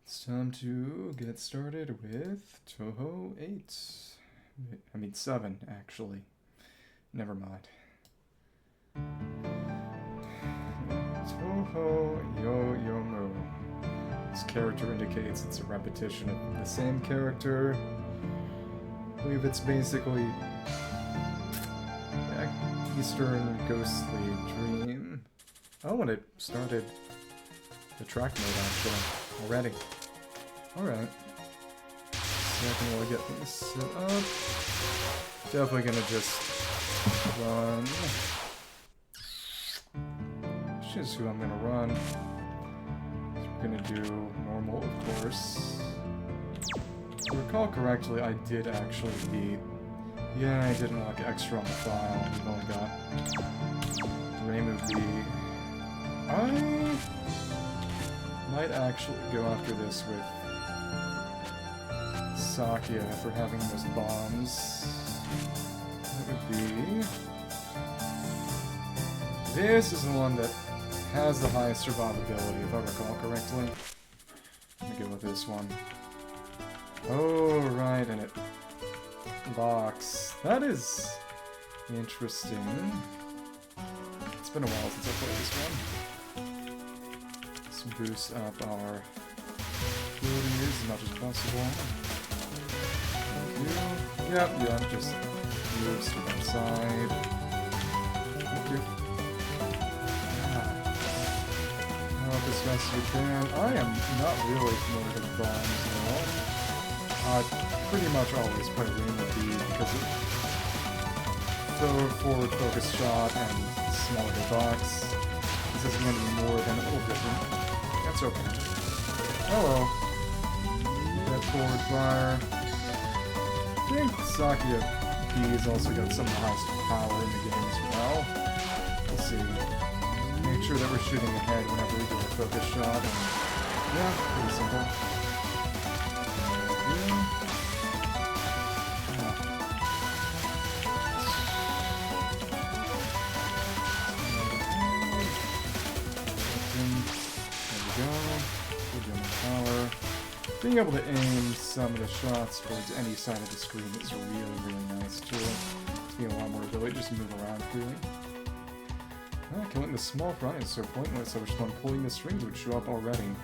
It's time to get started with Touhou 8. I mean 7, actually. Never mind. Touhou YOUMU. This character indicates it's a repetition of the same character. I believe it's basically Eastern ghostly dream. Oh, and it started the track mode actually already. Alright. So I can really get things set up. Definitely gonna just run. Which is who I'm gonna run. So we're gonna do normal, of course. If I recall correctly, I did actually beat. Yeah, I didn't lock extra on the file. We've only got ReimuB. I might actually go after this with Sakuya for having those bombs. That would be... This is the one that has the highest survivability, if I recall correctly. Let me go with this one. Oh, right, and it locks. That is interesting. It's been a while since I played this one. Let's boost up our abilities as much as possible. Yep, just moves to one side. Thank you. Help as fast as we can. I am not really familiar with bombs at all. I pretty much always play ReimuB because of forward focus shot and smaller box. This is going to be more than a little different. That's okay. Hello. That forward fire. I think SakuyaB has also got some of the highest power in the game as well. Let's see. Make sure that we're shooting ahead whenever we do a focus shot. And yeah, pretty simple. Being able to aim some of the shots towards any side of the screen is really, really nice too. It's being a lot more ability to just move around freely. Killing the small fry is so pointless. I wish when pulling the strings would show up already.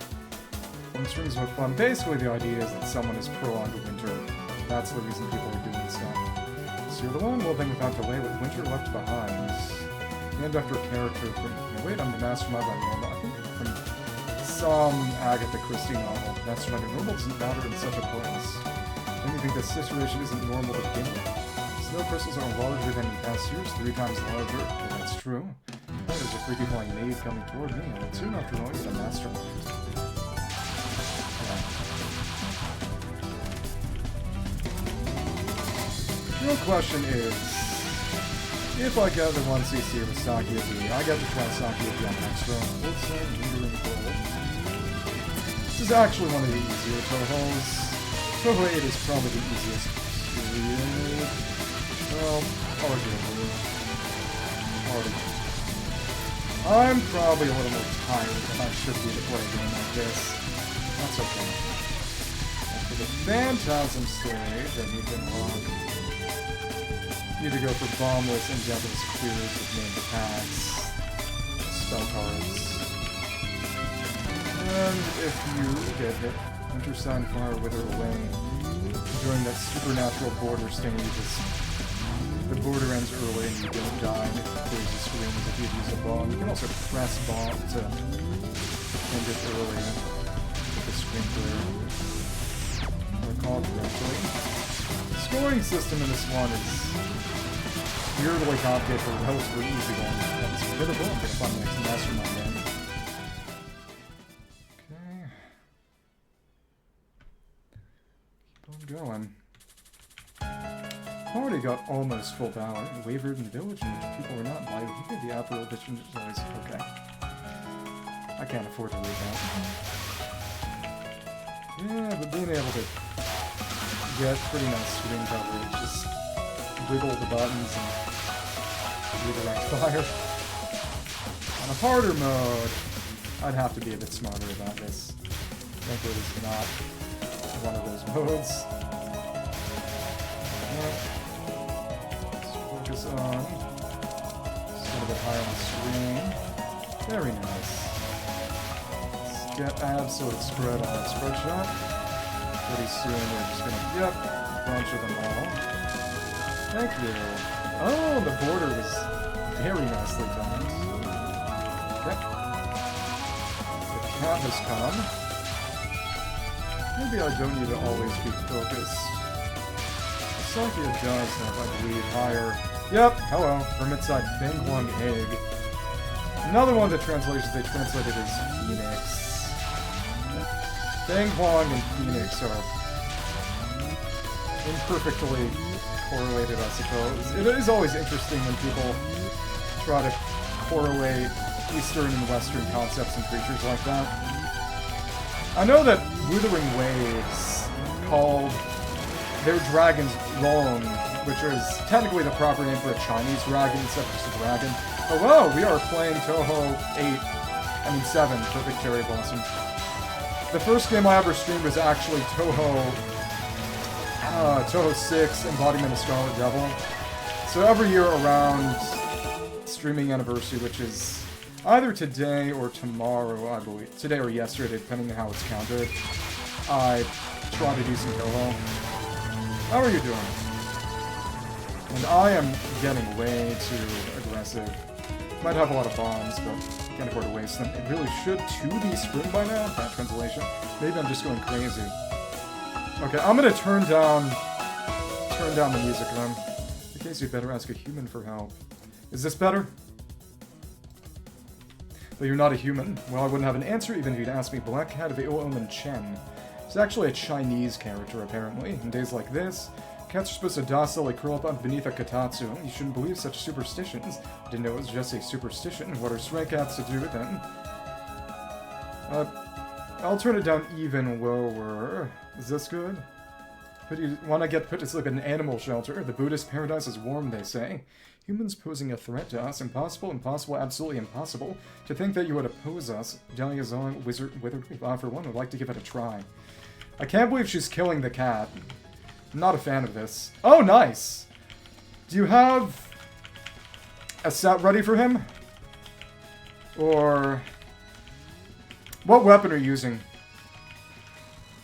Pulling strings are fun. Basically the idea is that someone is pro onto Winter. That's the reason people are doing stuff. So you're the one, well then without delay with Winter left behind. Named after a character from... Wait, I'm the mastermind by Norma. I think from some Agatha Christie novel. Mastermind and normal doesn't matter in such a place. Don't you think this situation isn't normal to begin with? Snow crystals are larger than in past years, 3 times larger. Well, that's true. There's a freaky flying maid coming toward me, and soon after all, you're the mastermind. The real question is, if I get the 1cc with SakuyaB, I get to try SakuyaB on extra. Let's say leader in gold. This is actually one of the easier Touhous. Touhou 8 is probably the easiest. Well, arguably. I'm probably a little more tired than I should be to play a game like this. That's okay. And for the Phantasm stage, I need to unlock. Need to go for bombless and deathless clears with named attacks, spell cards. And if you get hit, Winter Sign Fire wither away. During that supernatural border stages, the border ends early and you don't die, and it clears the screen as if you'd use a bomb. You can also press bomb to end it early with the screen clear. If I recall correctly. The scoring system in this one is weirdly complicated for a relatively easy one. That's really cool. I'm gonna find the next mastermind then. Okay. Keep on going. Already got almost full power. Wavered in the village in which people were not invited. You get the apple edition is always okay. I can't afford to read that. Yeah, but being able to get pretty nice screen coverage, just wiggle the buttons and redirect fire. On a harder mode, I'd have to be a bit smarter about this. Frankly, it's not one of those modes. Let's focus on just a little bit higher on the screen. Very nice. Let's get absolute spread on that spread shot. Pretty soon we're just gonna, yep, a bunch of them all. Thank you. Oh, the border was very nicely done. Okay. The cat has come. Maybe I don't need to always be focused. Sakuya does have, I believe, higher... Yep, hello. Hermit's side Bengwang egg. Another one of the translations they translated as Phoenix. Bengwang and Phoenix are imperfectly correlated, I suppose. It is always interesting when people try to correlate Eastern and Western concepts and creatures like that. I know that Wuthering Waves called their dragons Long, which is technically the proper name for a Chinese dragon instead of just a dragon. Oh wow, we are playing Touhou 7, Perfect Cherry Blossom. The first game I ever streamed was actually Touhou 6, Embodiment of Scarlet Devil. So every year around streaming anniversary, which is either today or tomorrow, I believe. Today or yesterday, depending on how it's counted. I try to do some Touhou. How are you doing? And I am getting way too aggressive. Might have a lot of bombs, but can't afford to waste them. It really should 2D screen by now, that translation. Maybe I'm just going crazy. Okay, I'm gonna turn down the music then. In case you better ask a human for help. Is this better? But you're not a human. Well, I wouldn't have an answer even if you'd asked me. Black Cat of Omen Chen. It's actually a Chinese character, apparently. In days like this, cats are supposed to docilely curl up beneath a katatsu. You shouldn't believe such superstitions. I didn't know it was just a superstition. What are stray cats to do with them? I'll turn it down even lower. Is this good? Want to get put to sleep in an animal shelter? The Buddhist paradise is warm, they say. Humans posing a threat to us. Impossible, impossible, absolutely impossible. To think that you would oppose us. Daliazon, Withered Leaf. For one, would like to give it a try. I can't believe she's killing the cat. I'm not a fan of this. Oh, nice! Do you have a set ready for him? Or... what weapon are you using?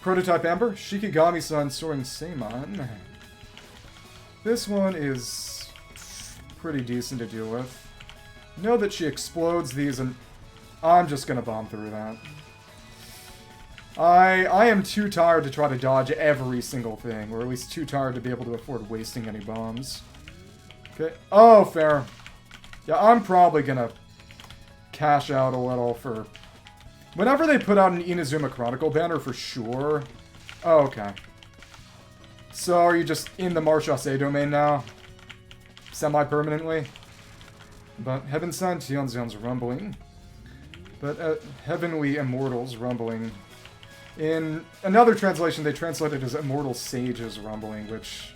Prototype Amber? Shikigami-san Soaring Seiman. This one is pretty decent to deal with. Know that she explodes these and... I'm just gonna bomb through that. I am too tired to try to dodge every single thing, or at least too tired to be able to afford wasting any bombs. Okay. Oh, fair. Yeah, I'm probably gonna cash out a little for... whenever they put out an Inazuma Chronicle banner, for sure. Oh, okay. So, are you just in the MarisaA domain now? Semi-permanently? But Heaven Sent Tianxian's rumbling. But Heavenly Immortals rumbling. In another translation, they translate it as Immortal Sages rumbling, which...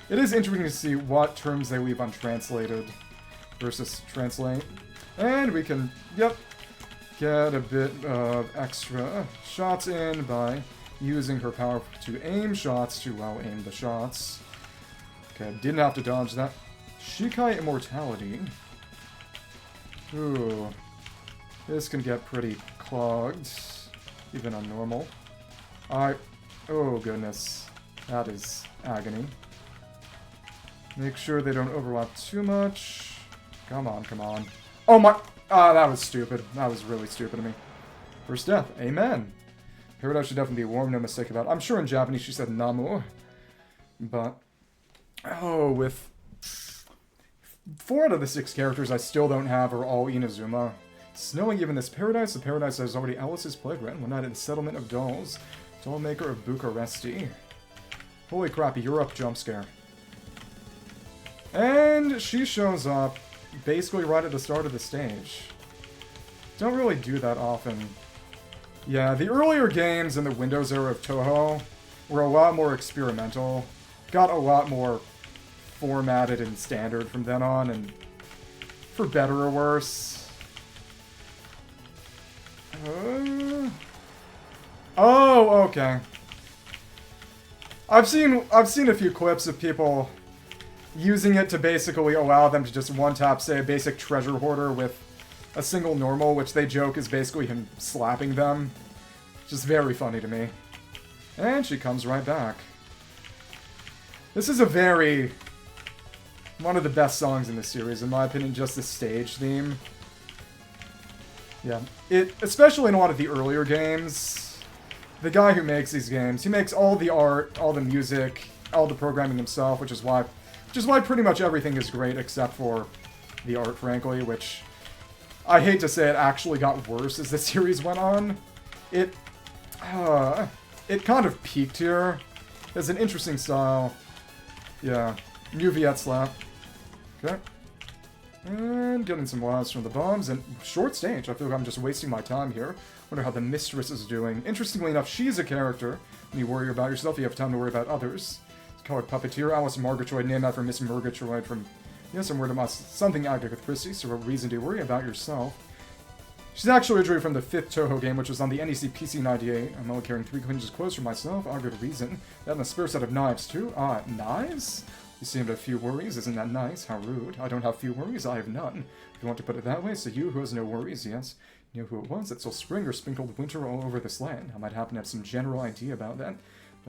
it is interesting to see what terms they leave untranslated versus translate. And we can, yep, get a bit of extra shots in by using her power to aim shots to well-aim the shots. Okay, didn't have to dodge that. Shikai Immortality. Ooh. This can get pretty clogged, even on normal. Oh goodness. That is agony. Make sure they don't overlap too much. Come on, come on. Oh my... ah, that was stupid. That was really stupid of me. First death. Amen. Paradise should definitely be warm, no mistake about it. I'm sure in Japanese she said namu. But... oh, with... 4 out of the 6 characters I still don't have are all Inazuma. Snowing even this paradise. The paradise that is already Alice's playground. One night in the settlement of dolls. Doll maker of Bucharesti. Holy crap, Europe jump scare. And she shows up basically right at the start of the stage. Don't really do that often. Yeah, the earlier games in the Windows era of Touhou were a lot more experimental. Got a lot more formatted and standard from then on, and for better or worse. Oh, okay. I've seen a few clips of people using it to basically allow them to just one-tap, say, a basic treasure hoarder with a single normal, which they joke is basically him slapping them. Just very funny to me. And she comes right back. This is one of the best songs in this series, in my opinion, just the stage theme. Yeah, especially in a lot of the earlier games, the guy who makes these games, he makes all the art, all the music, all the programming himself, which is why pretty much everything is great except for the art, frankly, which I hate to say it actually got worse as the series went on. It kind of peaked here. It's an interesting style. Yeah, new Viet slap. Okay. And getting some laughs from the bombs, and short stage. I feel like I'm just wasting my time here. Wonder how the Mistress is doing. Interestingly enough, she's a character. When you worry about yourself, you have time to worry about others. It's called Puppeteer, Alice Murgatroyd, named after Miss Murgatroyd from, yes, I'm worried about something Agatha Christie, so what reason to worry about yourself? She's actually originally from the 5th Touhou game, which was on the NEC PC98. I'm only carrying 3 hinges clothes for myself. Ah, good reason. That and a spare set of knives, too. Ah, knives? You seem to have few worries. Isn't that nice? How rude. I don't have few worries. I have none. If you want to put it that way, so you who has no worries, yes. You know who it was that stole spring or sprinkled winter all over this land. I might happen to have some general idea about that.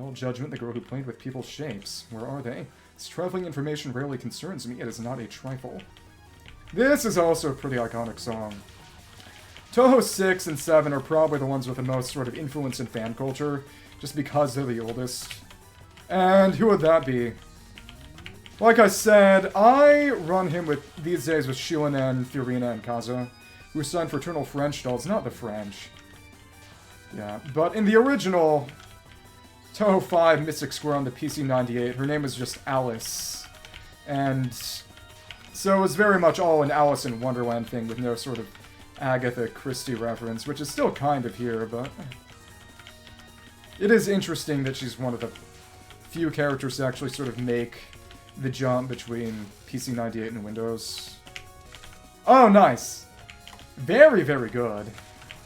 All judgment, the girl who played with people's shapes. Where are they? This trifling information rarely concerns me. It is not a trifle. This is also a pretty iconic song. Touhou 6 and 7 are probably the ones with the most sort of influence in fan culture, just because they're the oldest. And who would that be? Like I said, I run him these days with Shilinen, Fiorina, and Kaza, who signed fraternal French dolls, not the French. Yeah, but in the original Touhou 5 Mystic Square on the PC98, her name was just Alice. And so it was very much all an Alice in Wonderland thing with no sort of Agatha Christie reference, which is still kind of here, but it is interesting that she's one of the few characters to actually sort of make the jump between PC98 and Windows. Oh, nice! Very, very good.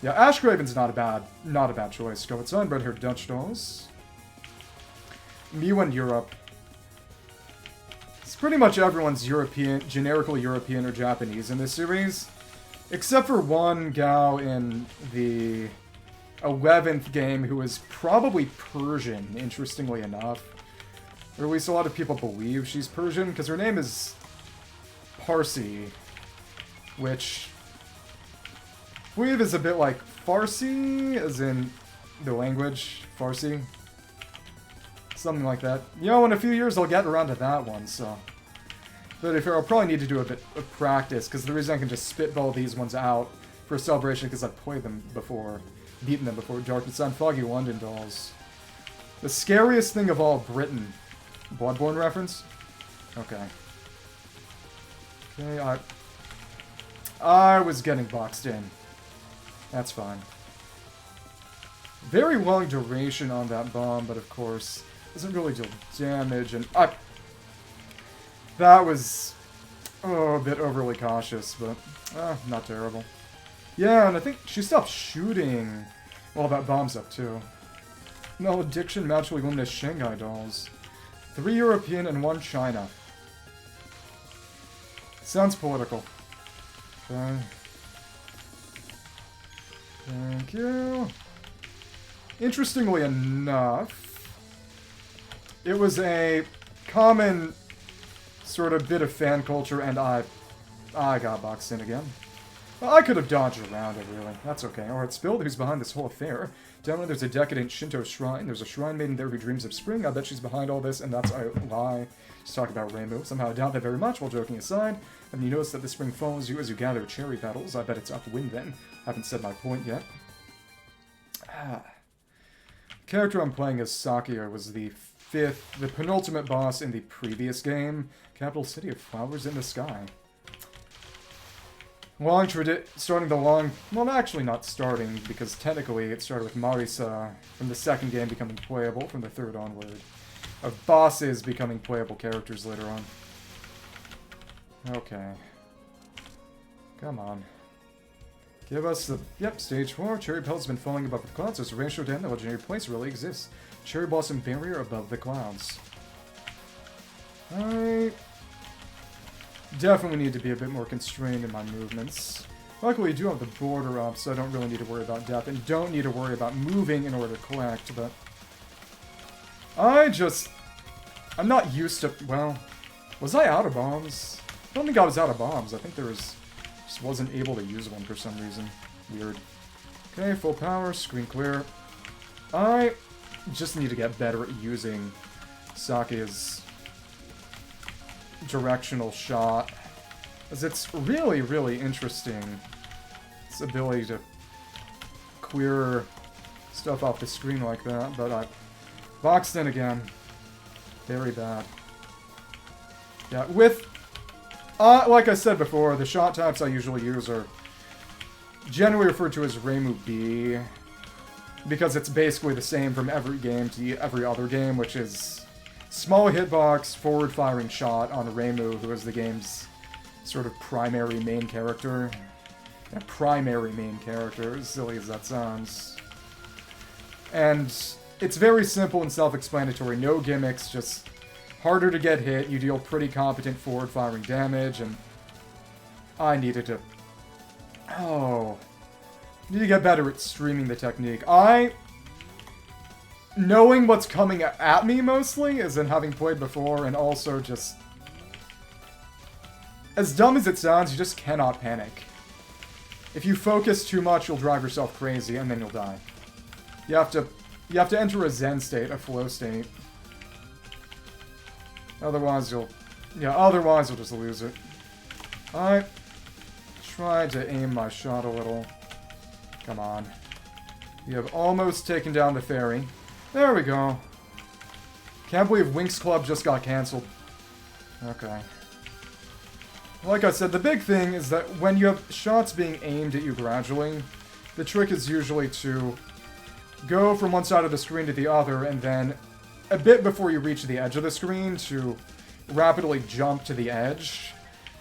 Yeah, Ashgraven's not a bad choice. Go with Sun, red haired Dutch dolls. Mew and Europe. It's pretty much everyone's European, generically European or Japanese in this series. Except for one gal in the 11th game who is probably Persian, interestingly enough. Or at least a lot of people believe she's Persian, because her name is Parsi, which I believe is a bit like Farsi, as in the language, Farsi. Something like that. You know, in a few years I'll get around to that one, so. But if I'll probably need to do a bit of practice, because the reason I can just spitball these ones out for a celebration, because I've played them before, beaten them before. Darkness on Foggy London dolls. The scariest thing of all, Britain. Bloodborne reference? Okay. Okay, I was getting boxed in. That's fine. Very long duration on that bomb, but of course, doesn't really deal damage, and that was a bit overly cautious, but not terrible. Yeah, and I think she stopped shooting while that bomb's up, too. Malediction, magically luminous Shanghai dolls. 3 European and 1 China. Sounds political. Okay. Thank you. Interestingly enough, it was a common sort of bit of fan culture, and I got boxed in again. Well, I could have dodged around it, really. That's okay. Alright, Spilled, who's behind this whole affair. Down there, there's a decadent Shinto shrine. There's a shrine maiden there who dreams of spring. I bet she's behind all this, and that's a lie. She's talking about ReimuB. Somehow I doubt that very much, while joking aside. Have you noticed that the spring follows you as you gather cherry petals? I bet it's upwind then. Haven't said my point yet. The character I'm playing as Sakuya was the penultimate boss in the previous game. Capital City of Flowers in the Sky. Starting the long... Well, actually not starting, because technically it started with MarisaA from the second game becoming playable, from the third onward. Of bosses becoming playable characters later on. Okay. Come on. Give us the... Yep, stage 4. Cherry Pelt's been falling above the clouds. There's a ratio down. The legendary place really exists. Cherry Blossom Barrier above the clouds. I definitely need to be a bit more constrained in my movements. Luckily, I do have the border up, so I don't really need to worry about death, and don't need to worry about moving in order to collect, but... I'm not used to... Well, was I out of bombs? I don't think I was out of bombs. I think there was... Just wasn't able to use one for some reason. Weird. Okay, full power, screen clear. I just need to get better at using Sakuya's directional shot. As it's really, really interesting. Its ability to clear stuff off the screen like that, but I boxed in again. Very bad. Yeah, with... like I said before, the shot types I usually use are generally referred to as ReimuB, because it's basically the same from every game to every other game, which is small hitbox, forward-firing shot on Reimu, who is the game's sort of primary main character. A primary main character, as silly as that sounds. And it's very simple and self-explanatory, no gimmicks, just harder to get hit, you deal pretty competent forward-firing damage, and I needed to... Oh... Need to get better at streaming the technique. Knowing what's coming at me, mostly, as in having played before, and also just... As dumb as it sounds, you just cannot panic. If you focus too much, you'll drive yourself crazy, and then you'll die. You have to enter a zen state, a flow state. Otherwise you'll just lose it. I tried to aim my shot a little. Come on. You have almost taken down the fairy. There we go. Can't believe Winx Club just got cancelled. Okay. Like I said, the big thing is that when you have shots being aimed at you gradually, the trick is usually to go from one side of the screen to the other, and then a bit before you reach the edge of the screen to rapidly jump to the edge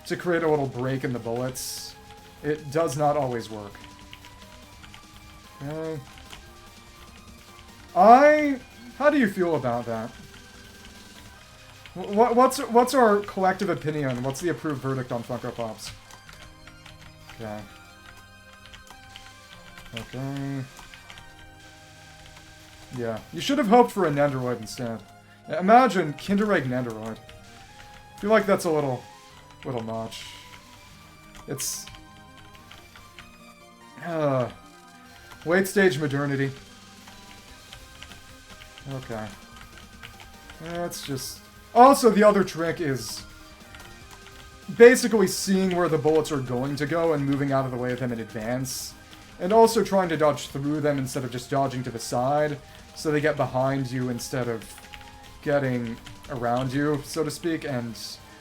to create a little break in the bullets. It does not always work. Okay. How do you feel about that? What's our collective opinion? What's the approved verdict on Funko Pops? Okay. Okay. Yeah, you should have hoped for a Nendoroid instead. Imagine Kinder Egg Nendoroid. I feel like that's a little much. It's... late stage modernity. Okay. That's just... Also, the other trick is basically seeing where the bullets are going to go and moving out of the way of them in advance. And also trying to dodge through them instead of just dodging to the side, so they get behind you instead of getting around you, so to speak. And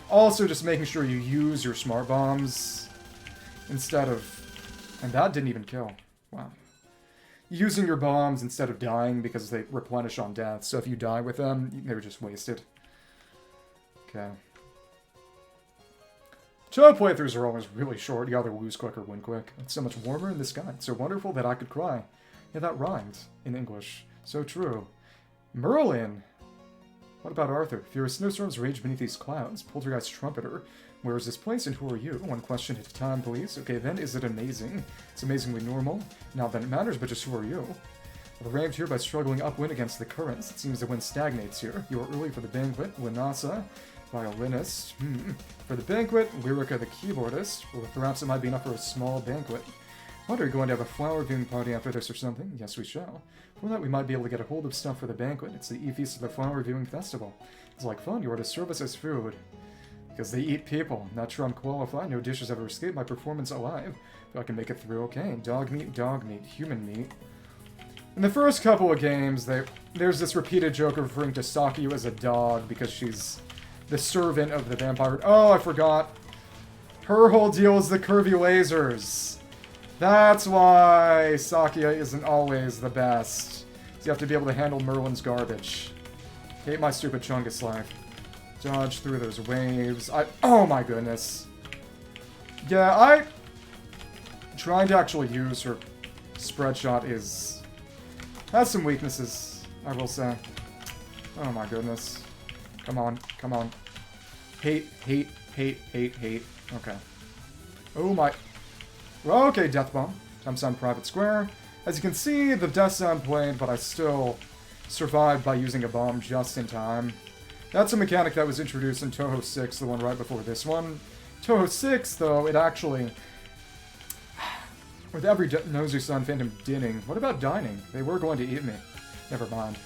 also just making sure you use your smart bombs instead of... And that didn't even kill. Wow. Using your bombs instead of dying because they replenish on death. So if you die with them, they were just wasted. Okay. Touhou playthroughs are always really short. You either lose quick or win quick. It's so much warmer in the sky. It's so wonderful that I could cry. Yeah, that rhymed in English. So true. Merlin! What about Arthur? Furious snowstorms rage beneath these clouds. Poltergeist trumpeter. Where is this place and who are you? One question at a time, please. Okay, then, is it amazing? It's amazingly normal. Not that it matters, but just who are you? Well, rammed here by struggling upwind against the currents. It seems the wind stagnates here. You are early for the banquet. Winasa, violinist. For the banquet, Lyrica the keyboardist. Well, perhaps it might be enough for a small banquet. What, are we going to have a flower viewing party after this or something? Yes, we shall. For that, we might be able to get a hold of stuff for the banquet. It's the E-Feast of the Flower Viewing Festival. It's like fun. You are to serve us as food. Because they eat people. Not sure I'm qualified. No dishes ever escape my performance alive. But I can make it through okay. Dog meat, human meat. In the first couple of games, there's this repeated joke of referring to Sakuya as a dog because she's the servant of the vampire. Oh, I forgot. Her whole deal is the curvy lasers. That's why Sakuya isn't always the best. So you have to be able to handle Merlin's garbage. Hate my stupid Chungus life. Dodge through those waves. Oh my goodness. Yeah, trying to actually use her spread shot has some weaknesses, I will say. Oh my goodness. Come on, come on. Hate, hate, hate, hate, hate. Okay. Oh my... Well, okay, Death Bomb. Jumps on Private Square. As you can see, the death sound played, but I still survived by using a bomb just in time. That's a mechanic that was introduced in Touhou 6, the one right before this one. Touhou 6, though, it actually... With every Nozu-san Phantom dinning... What about dining? They were going to eat me. Never mind.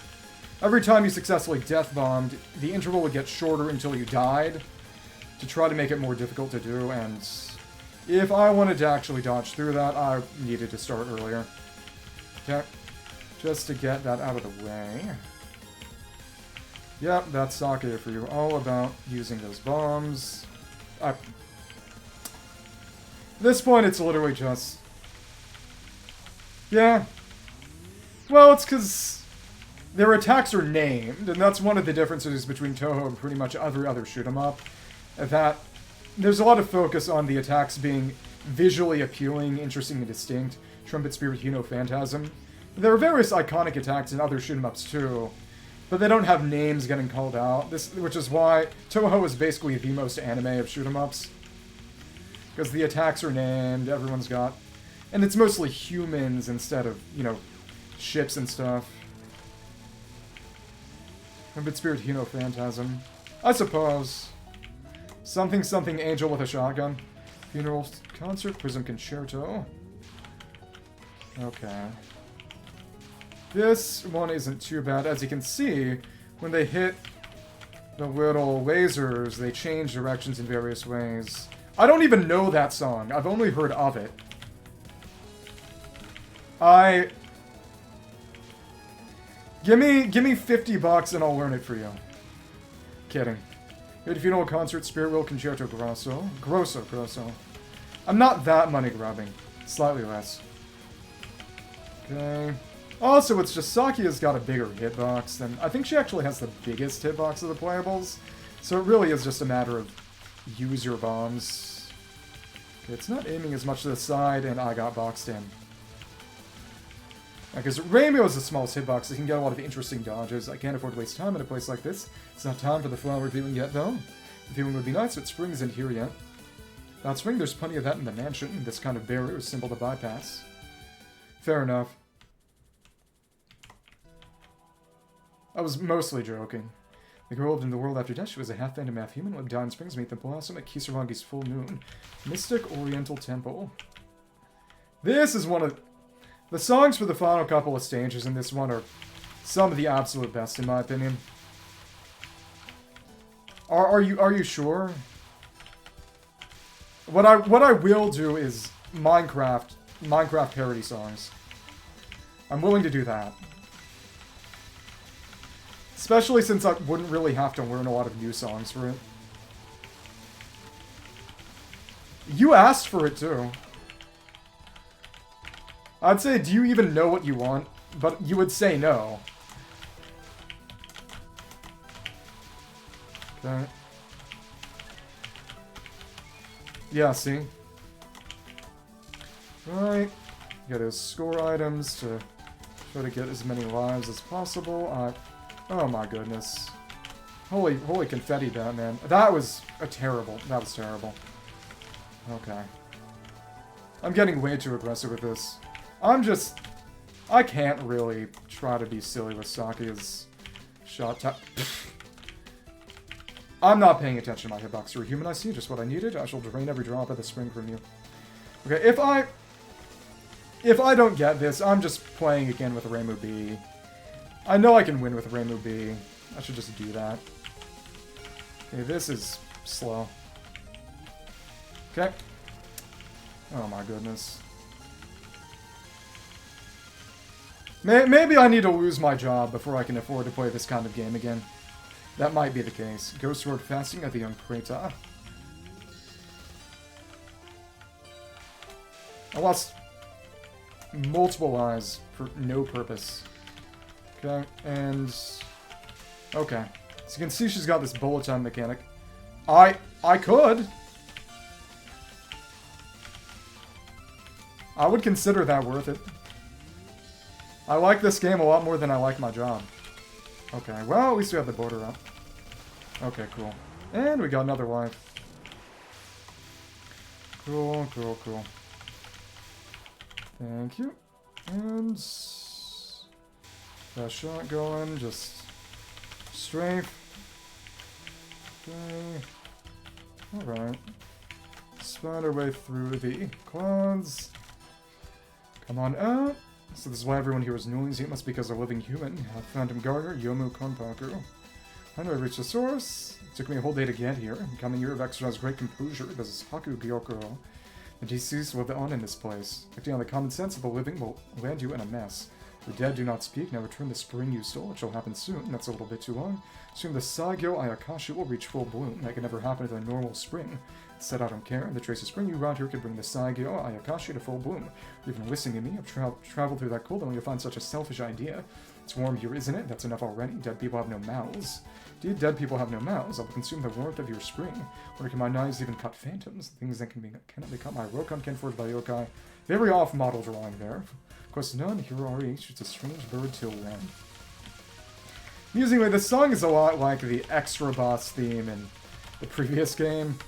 Every time you successfully death-bombed, the interval would get shorter until you died, to try to make it more difficult to do, and if I wanted to actually dodge through that, I needed to start earlier. Okay. Just to get that out of the way. Yep, that's Sakuya for you. All about using those bombs. At this point, it's literally just... Yeah. Well, it's because their attacks are named, and that's one of the differences between Touhou and pretty much every other shoot-'em-up. That there's a lot of focus on the attacks being visually appealing, interesting, and distinct. Trumpet Spirit, Phantasm. There are various iconic attacks in other shoot-'em-ups too, but they don't have names getting called out. Which is why Touhou is basically the most anime of shoot-'em-ups. Because the attacks are named, everyone's got... And it's mostly humans instead of, you know, ships and stuff. Trumpet Spirit, Phantasm. I suppose. Something something angel with a shotgun. Funeral concert, Prism Concerto. Okay. This one isn't too bad. As you can see, when they hit the little lasers, they change directions in various ways. I don't even know that song. I've only heard of it. Give me $50 and I'll learn it for you. Kidding. Hit Funeral Concert, Spirit Wheel, Concerto, Grosso. I'm not that money grabbing. Slightly less. Okay. Also, it's just Sakuya's got a bigger hitbox than... I think she actually has the biggest hitbox of the playables. So it really is just a matter of use your bombs. Okay, it's not aiming as much to the side, and I got boxed in. Because ReimuA is the smallest hitbox, it can get a lot of interesting dodges. I can't afford to waste time in a place like this. It's not time for the flower revealing yet, though. The feeling would be nice, but spring isn't here yet. About spring, there's plenty of that in the mansion. This kind of barrier is simple to bypass. Fair enough. I was mostly joking. The girl lived in the world after death. She was a half phantom, half human. Lived down in springs, meet the blossom at Kisaragi's full moon. Mystic Oriental Temple. This is one of... The songs for the final couple of stages in this one are some of the absolute best, in my opinion. Are you sure? What I will do is Minecraft parody songs. I'm willing to do that. Especially since I wouldn't really have to learn a lot of new songs for it. You asked for it too. I'd say, do you even know what you want? But you would say no. Okay. Yeah, see? Right. Get his score items to try to get as many lives as possible. Oh my goodness. Holy confetti, Batman. That was terrible. That was terrible. Okay. I'm getting way too aggressive with this. I can't really try to be silly with Sakuya's shot type. I'm not paying attention to my hitbox. You're a human, I see. Just what I needed. I shall drain every drop of the spring from you. Okay, if I don't get this, I'm just playing again with ReimuB. I know I can win with ReimuB. I should just do that. Okay, this is slow. Okay. Oh my goodness. Maybe I need to lose my job before I can afford to play this kind of game again. That might be the case. Ghost Sword Fasting at the Young Preta. I lost multiple lives for no purpose. Okay, and... Okay. So you can see she's got this bullet time mechanic. I could! I would consider that worth it. I like this game a lot more than I like my job. Okay, well, at least we have the border up. Okay, cool. And we got another life. Cool, cool, cool. Thank you. And... that shot going, just... strafe. Okay. Alright. Spider our way through the clouds. Come on out. So this is why everyone here is noisy. It must be because a living human. Phantom Garter, YOUMU Konpaku. I know I reached the source. It took me a whole day to get here. Coming here, I've exercised great composure. This is Haku-gyoko. The deceased will be on in this place. Acting on the common sense of the living will land you in a mess. The dead do not speak. Now return the spring you stole. It shall happen soon. That's a little bit too long. Soon the Sagyo Ayakashi will reach full bloom. That can never happen to a normal spring. Instead, I don't care. The trace of spring you around here could bring the Sagyo Ayakashi to full bloom. You're even listening to me. I've traveled through that cold, and you'll find such a selfish idea. It's warm here, isn't it? That's enough already. Dead people have no mouths. Indeed, dead people have no mouths. I will consume the warmth of your spring. Where can my knives even cut phantoms? Things that cannot become my Rokan can forge by yokai. Very off-model drawing there. Of course, none. Hirari shoots a strange bird till when. Amusingly, this song is a lot like the extra boss theme in the previous game.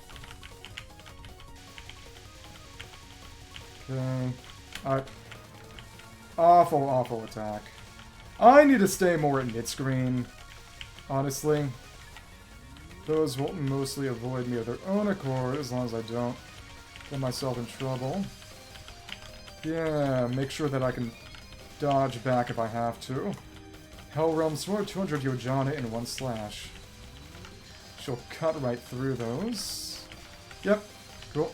Okay. Awful, awful attack. I need to stay more at mid-screen, honestly. Those will mostly avoid me of their own accord, as long as I don't get myself in trouble. Yeah, make sure that I can dodge back if I have to. Hell Realm Sword, 200 Yojana in one slash. She'll cut right through those. Yep, cool.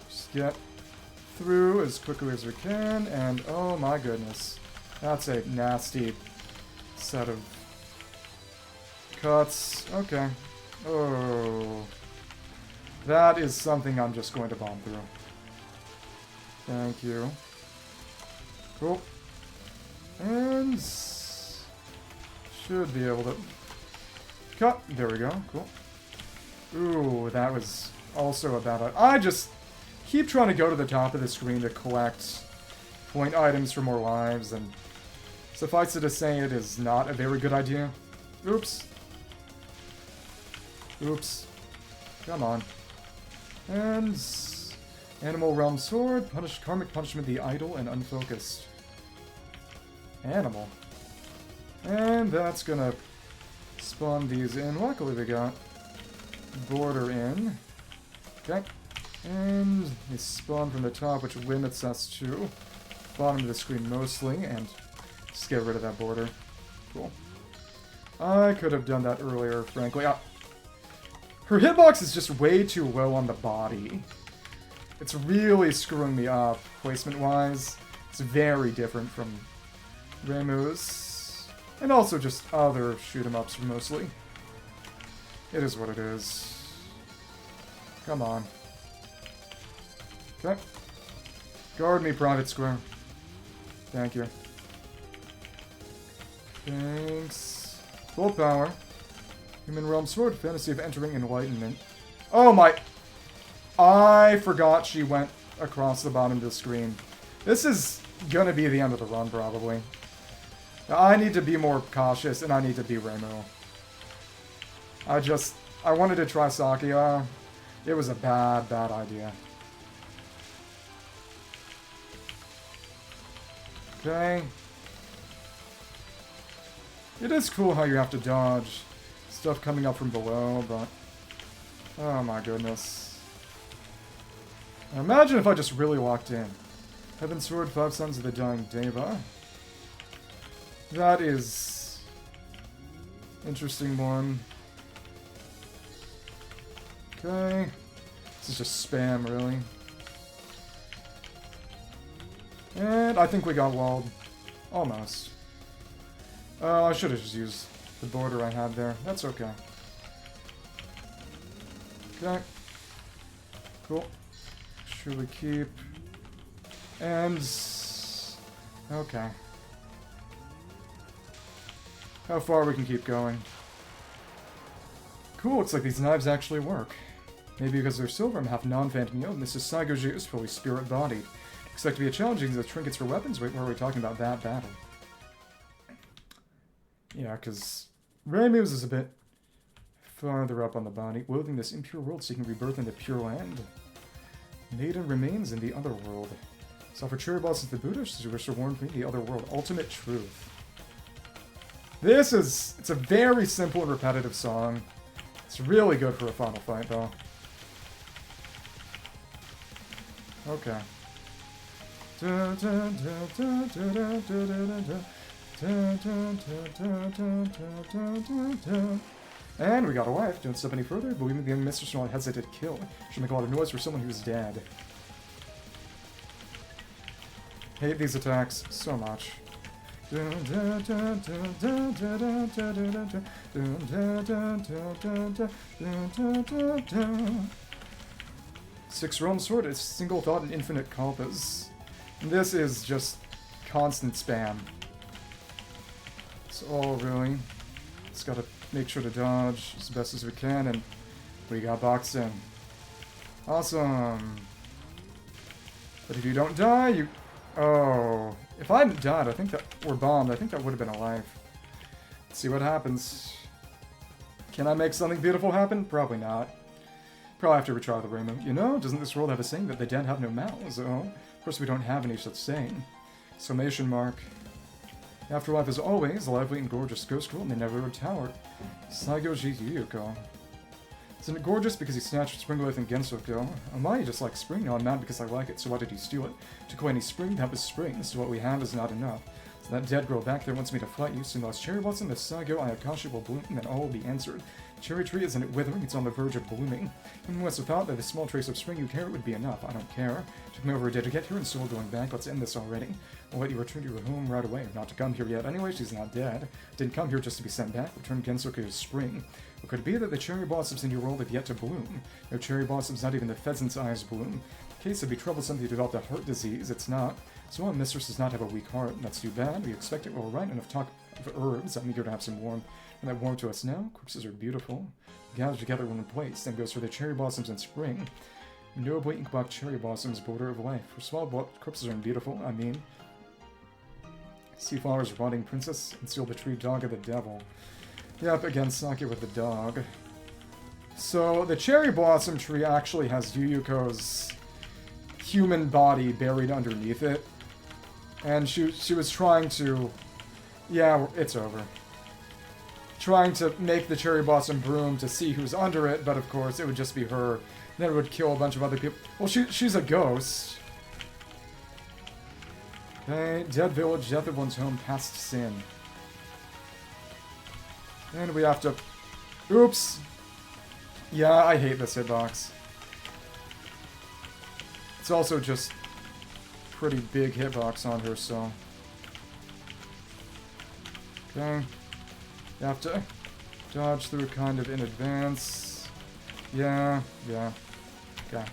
Just get through as quickly as we can, and oh my goodness. That's a nasty set of cuts. Okay. Oh. That is something I'm just going to bomb through. Thank you. Cool. And... should be able to... cut. There we go. Cool. Ooh, that was also a bad... I just keep trying to go to the top of the screen to collect point items for more lives, and suffice it to say it is not a very good idea. Oops. Oops. Come on. And... Animal Realm Sword, Karmic Punishment, the idle and unfocused. Animal. And that's gonna spawn these in. Luckily we got border in. Okay. And they spawn from the top, which limits us to bottom of the screen mostly, and just get rid of that border. Cool. I could have done that earlier, frankly. Her hitbox is just way too low on the body. It's really screwing me up, placement-wise. It's very different from Reimu's, and also just other shoot-em-ups mostly. It is what it is. Come on. Okay. Guard me, Private Square. Thank you. Thanks. Full power. Human Realm Sword, Fantasy of Entering Enlightenment. Oh my... I forgot she went across the bottom of the screen. This is gonna be the end of the run, probably. Now, I need to be more cautious, and I need to be ReimuA. I wanted to try Sakuya. It was a bad, bad idea. Okay. It is cool how you have to dodge stuff coming up from below, but... oh my goodness. Now imagine if I just really walked in. Heaven's Sword, 5 Sons of the Dying Deva. That is... interesting one. Okay. This is just spam, really. And I think we got walled. Almost. Oh, I should have just used the border I had there. That's okay. Okay. Cool. Should we keep... and... okay. How far we can keep going. Cool, looks like these knives actually work. Maybe because they're silver and have non-phantom yield, Mrs. SakuyaB is fully spirit-bodied. Expect to be a challenging as trinkets for weapons? Wait, where are we talking about that battle? Yeah, because Reimu's is a bit farther up on the body. Loathing this impure world, seeking rebirth in the pure land. Maiden remains in the other world. So for cherry blossoms the Buddhists who wish to warn me the other world. Ultimate truth. It's a very simple and repetitive song. It's really good for a final fight, though. Okay. And we got a wife. Don't step any further. Believe me, the young mistress will not hesitate to kill. Should make a lot of noise for someone who's dead. Hate these attacks so much. Six realm sword is single thought and infinite kalpas. And this is just constant spam. It's all really. Just gotta make sure to dodge as best as we can, and we got boxed in. Awesome. But if you don't die, you... Oh. If I hadn't died, I think that... Or bombed, I think that would have been alive. Let's see what happens. Can I make something beautiful happen? Probably not. Probably have to retry the ReimuB. You know, doesn't this world have a saying that the dead have no mouths? Oh, of course we don't have any such saying. Summation mark. Afterlife is always a lively and gorgeous ghost world, and they never tower. Saigoji Yuyuko. Isn't it gorgeous because he snatched Spring Life and Gensoko? Amai just likes spring. No, I'm mad because I like it, so why did he steal it? Took away any spring, that was spring, so what we have is not enough. So that dead girl back there wants me to fight you. Soon lost cherry blossom, the Saigo Ayakashi will bloom, and then all will be answered. Cherry tree isn't it withering, it's on the verge of blooming. Who must have thought that a small trace of spring you carry would be enough? I don't care. Took me over a day to get here, and still going back. Let's end this already. I'll let you return to your home right away. Not to come here yet. Anyway, she's not dead. Didn't come here just to be sent back. Return Gensoku to spring. Or could it be that the cherry blossoms in your world have yet to bloom? No cherry blossoms, not even the pheasant's eyes bloom. In case it'd be troublesome if you developed a heart disease, it's not. So our mistress does not have a weak heart. That's too bad. We expect it will right enough talk of herbs. I'm eager to have some warmth. And that warm to us now. Corpses are beautiful. Gathered together in one place. Then goes for the cherry blossoms in spring. No blatant black cherry blossoms, border of life. For small corpses are beautiful. I mean, sea flowers, rotting princess, and seal the tree dog of the devil. Yep, again, Saki with the dog. So, the cherry blossom tree actually has Yuyuko's human body buried underneath it. And she was trying to... Yeah, it's over. Trying to make the cherry blossom bloom to see who's under it, but of course it would just be her. Then it would kill a bunch of other people. Well, she's a ghost. Okay, dead village, death of one's home, past sin. And we have to... Oops! Yeah, I hate this hitbox. It's also just pretty big hitbox on her, so... Okay. You have to dodge through kind of in advance. Yeah. Okay.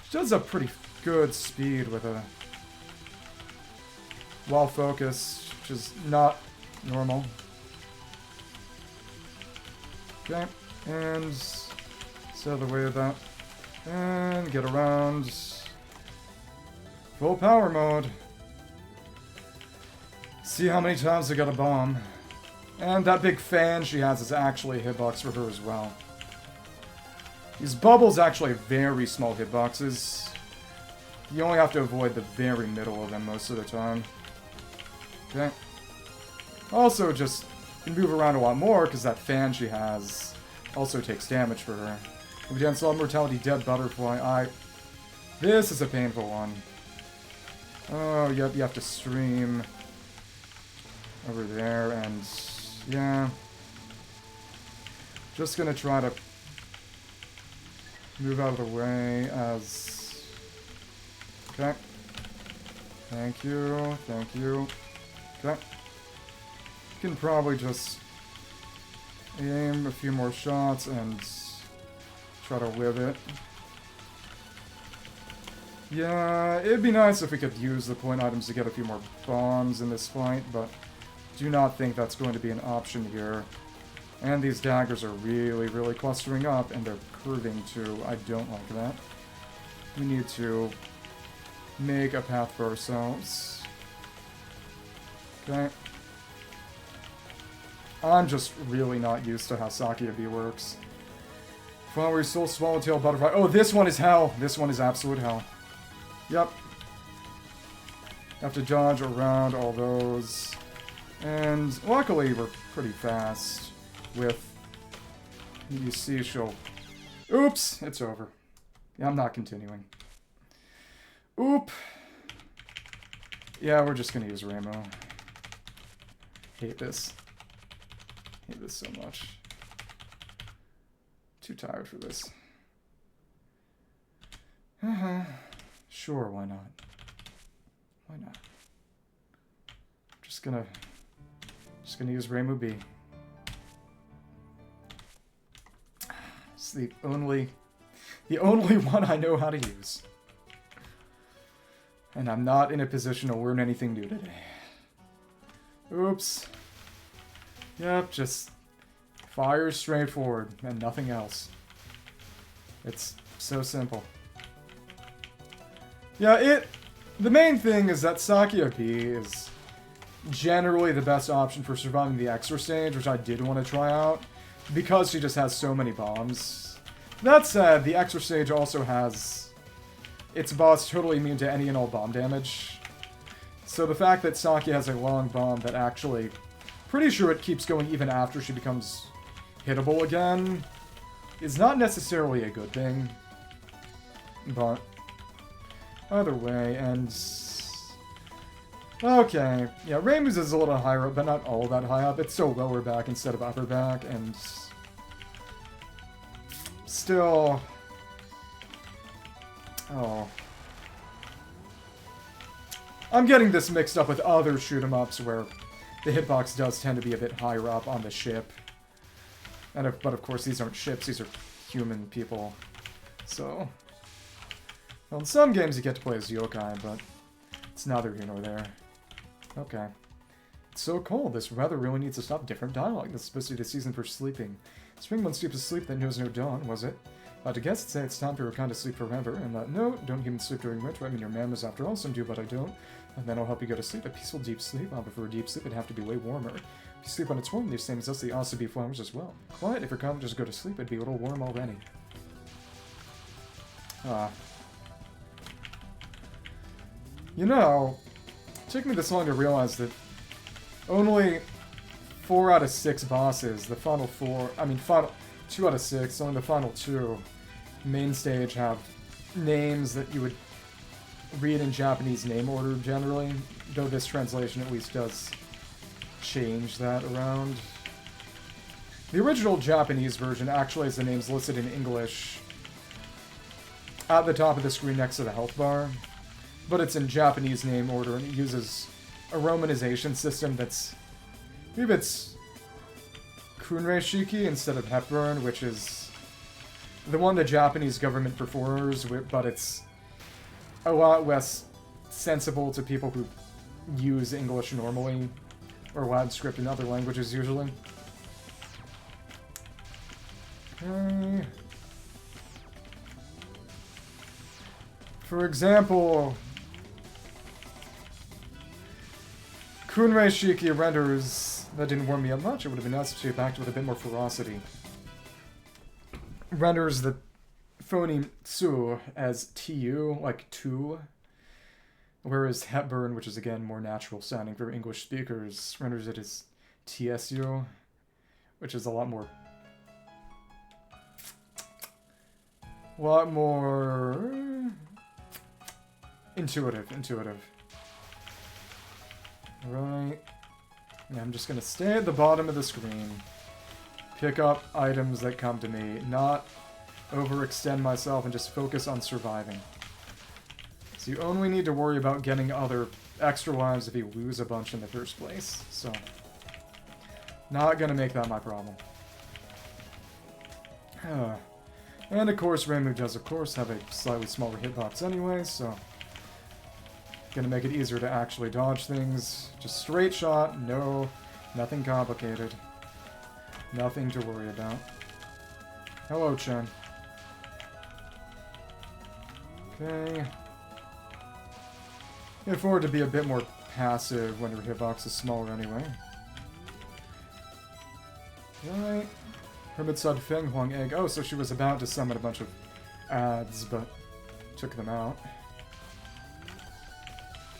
She does a pretty good speed with a... While focused, which is not normal. Okay, and set out of the way of that. And get around. Full power mode. See how many times I got a bomb. And that big fan she has is actually a hitbox for her as well. These bubbles actually have very small hitboxes. You only have to avoid the very middle of them most of the time. Okay. Also, just can move around a lot more because that fan she has also takes damage for her. We dance Law Mortality, Dead Butterfly. This is a painful one. Oh, yep, you have to stream over there, and yeah. Just gonna try to move out of the way as... Okay. Thank you, thank you. Okay. You can probably just aim a few more shots and try to live it. Yeah, it'd be nice if we could use the point items to get a few more bombs in this fight, but do not think that's going to be an option here. And these daggers are really, really clustering up, and they're curving too. I don't like that. We need to make a path for ourselves. Okay. I'm just really not used to how SakuyaB works. Flowery Soul, Swallowtail, Butterfly. Oh, this one is hell. This one is absolute hell. Yep. Have to dodge around all those. And luckily, we're pretty fast with... You see, she'll... Oops! It's over. Yeah, I'm not continuing. Oop! Yeah, we're just gonna use Reimu. Hate this. Hate this so much. Too tired for this. Sure, why not? Why not? Just gonna use ReimuB. It's the only one I know how to use. And I'm not in a position to learn anything new today. Oops. Yep, just fire straight forward and nothing else. It's so simple. Yeah, the main thing is that SakuyaB is generally the best option for surviving the extra stage, which I did want to try out, because she just has so many bombs. That said, the extra stage also has its boss totally immune to any and all bomb damage. So the fact that Sakuya has a long bomb that actually, pretty sure it keeps going even after she becomes hittable again, is not necessarily a good thing. But either way, and... Okay, yeah, Reimu's is a little higher up, but not all that high up. It's still lower back instead of upper back, and... Still... Oh. I'm getting this mixed up with other shoot-em-ups where the hitbox does tend to be a bit higher up on the ship. But of course, these aren't ships, these are human people. So... Well, in some games you get to play as yokai, but it's neither here nor there. Okay. It's so cold, this weather really needs to stop. Different dialogue. This is supposed to be the season for sleeping. Spring one sleeps a sleep that knows no dawn, was it? To guess, it'd say it's time for your kind to sleep forever, and that, no, don't humans sleep during winter. I mean, your mammals after all, some do, but I don't. And then I'll help you go to sleep. A peaceful, deep sleep. I'll prefer a deep sleep. It'd have to be way warmer. If you sleep when it's warm, these same as us, they also be flowers as well. Quiet, if you're calm, just go to sleep. It'd be a little warm already. You know, it took me this long to realize that only 4 out of 6 bosses, the final 4, I mean, final 2 out of 6, only the final 2 main stage have names that you would read in Japanese name order generally, though this translation at least does change that around. The original Japanese version actually has the names listed in English at the top of the screen next to the health bar, but it's in Japanese name order, and it uses a romanization system that's... I believe it's Kunrei Shiki instead of Hepburn, which is the one the Japanese government prefers, but it's a lot less sensible to people who use English normally, or Latin script in other languages usually. Okay. For example, Kunrei Shiki renders... That didn't warm me up much. It would have been nice if she had acted with a bit more ferocity. Renders the phoneme tsu as tu, like tu. Whereas Hepburn, which is again more natural sounding for English speakers, renders it as tsu, which is a lot more intuitive. Right. Yeah, I'm just gonna stay at the bottom of the screen, pick up items that come to me, not overextend myself, and just focus on surviving. So you only need to worry about getting other extra lives if you lose a bunch in the first place, so not gonna make that my problem. And of course, ReimuB does, of course, have a slightly smaller hitbox anyway, so gonna make it easier to actually dodge things. Just straight shot, no, nothing complicated. Nothing to worry about. Hello, Chen. Okay. Can afford to be a bit more passive when your hitbox is smaller anyway. Right. Hermit Sud Feng Huang Egg. Oh, so she was about to summon a bunch of ads, but took them out.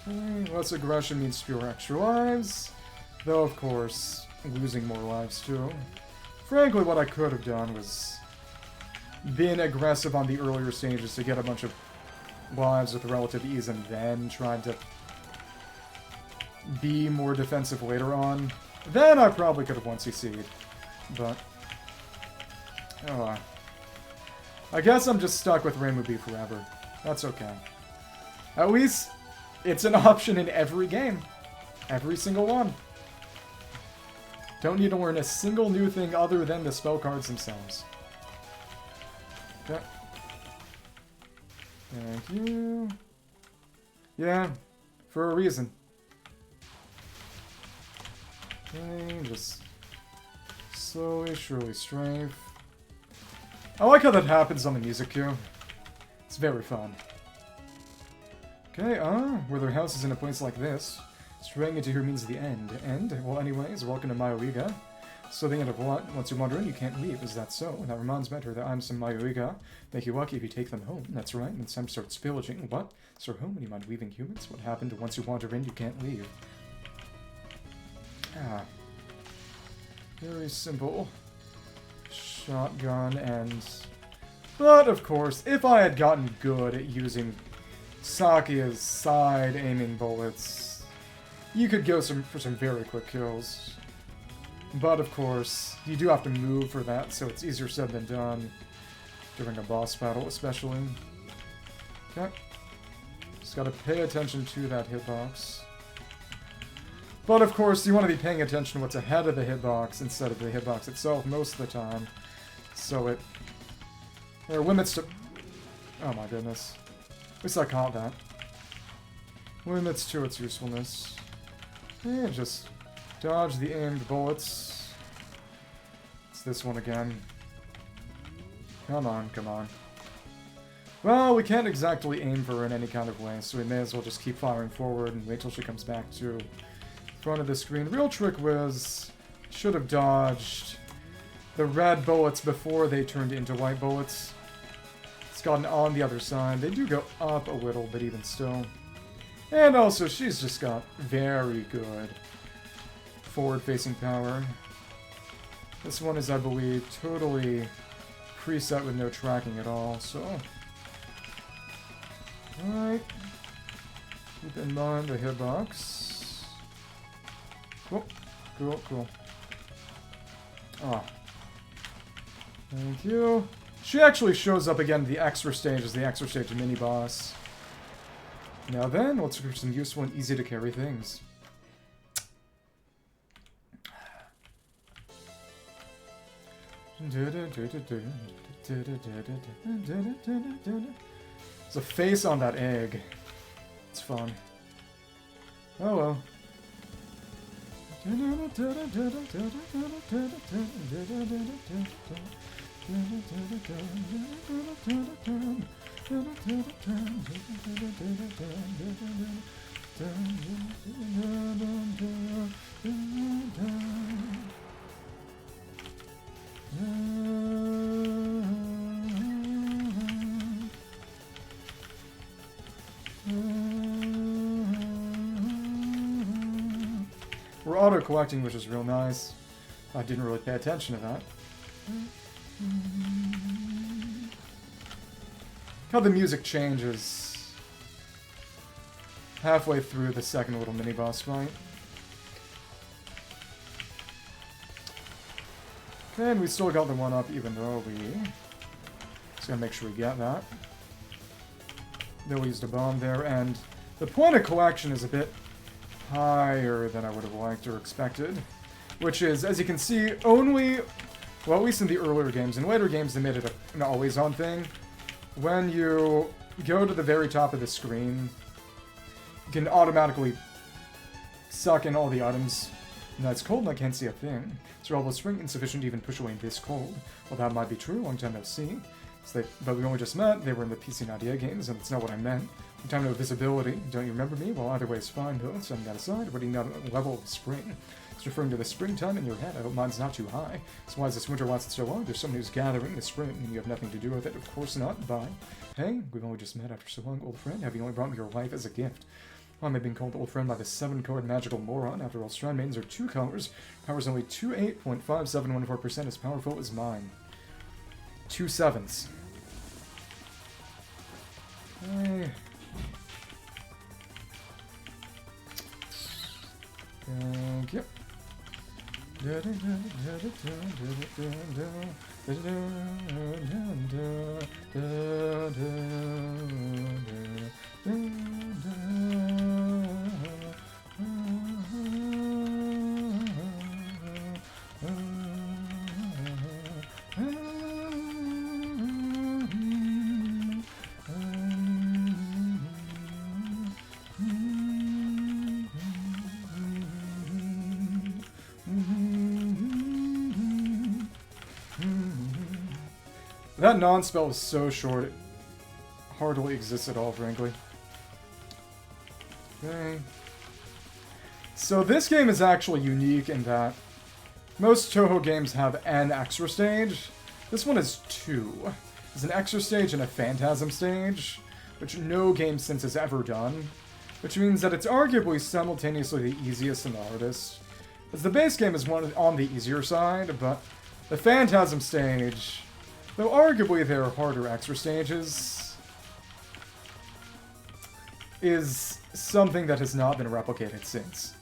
Okay. Less aggression means fewer extra lives. Though, of course, losing more lives too. Frankly, what I could have done was been aggressive on the earlier stages to get a bunch of lives with relative ease and then tried to be more defensive later on. Then I probably could have won CC'd. But, oh, I guess I'm just stuck with ReimuB forever. That's okay. At least it's an option in every game. Every single one. Don't need to learn a single new thing other than the spell cards themselves. Okay. Thank you. Yeah, for a reason. Okay, just slowly, surely strafe. I like how that happens on the music cue. It's very fun. Okay, were there houses in a place like this? Straying into here means the end. End? Well, anyways, welcome to Youyuko. So the end of what? Once you wander in, you can't leave. Is that so? That reminds me that I'm some Youyuko. Make you lucky if you take them home. That's right, and some starts pillaging. What? Sir, home? Do you mind leaving humans? What happened to once you wander in, you can't leave? Ah. Very simple. Shotgun and... But, of course, if I had gotten good at using Sakuya's side-aiming bullets, you could go for some very quick kills. But, of course, you do have to move for that, so it's easier said than done during a boss battle, especially. Okay. Just gotta pay attention to that hitbox. But, of course, you want to be paying attention to what's ahead of the hitbox instead of the hitbox itself most of the time. So there are limits to... Oh my goodness. At least I caught that. Limits to its usefulness. And just dodge the aimed bullets. It's this one again. Come on, come on. Well, we can't exactly aim for her in any kind of way, so we may as well just keep firing forward and wait till she comes back to front of the screen. The real trick was, should have dodged the red bullets before they turned into white bullets. It's gotten on the other side. They do go up a little, but even still. And also, she's just got very good forward-facing power. This one is, I believe, totally preset with no tracking at all, so... Alright. Keep in mind the hitbox. Cool, cool, cool. Ah. Thank you. She actually shows up again in the extra stage as the extra stage mini-boss. Now then, let's look for some useful and easy to carry things. There's a face on that egg. It's fun. Oh well. We're auto-collecting, which is real nice. I didn't really pay attention to that. How the music changes halfway through the second little mini-boss fight. Okay, and we still got the one-up even though we... Just gotta make sure we get that. Then we used a bomb there, and the point of collection is a bit higher than I would have liked or expected. Which is, as you can see, only... Well, at least in the earlier games. In later games, they made it an always-on thing. When you go to the very top of the screen, you can automatically suck in all the items Now it's cold and I can't see a thing. Is your elbow spring insufficient to even push away this cold? Well, that might be true. Long time no see. But we only just met. They were in the PC98 games, and that's not what I meant. Long time no visibility. Don't you remember me? Well, either way is fine, though. Setting that aside, what do you know about the level of spring? It's referring to the springtime in your head. I hope mine's not too high. So why is this winter lasted so long? There's someone who's gathering the spring, and you have nothing to do with it. Of course not. Bye. Hey, we've only just met after so long, old friend. Have you only brought me your life as a gift? Why am I being called old friend by the 7-card magical moron? After all, Strand Maidens are 2 colors. Power's only 28.5714% as powerful as mine. 2 7s. Hey. Thank you. That non-spell is so short, it hardly exists at all, frankly. Okay. So this game is actually unique in that most Touhou games have an extra stage. This one is 2. There's an extra stage and a phantasm stage, which no game since has ever done, which means that it's arguably simultaneously the easiest and the hardest. As the base game is one on the easier side, but the phantasm stage, though arguably there are harder extra stages, is something that has not been replicated since.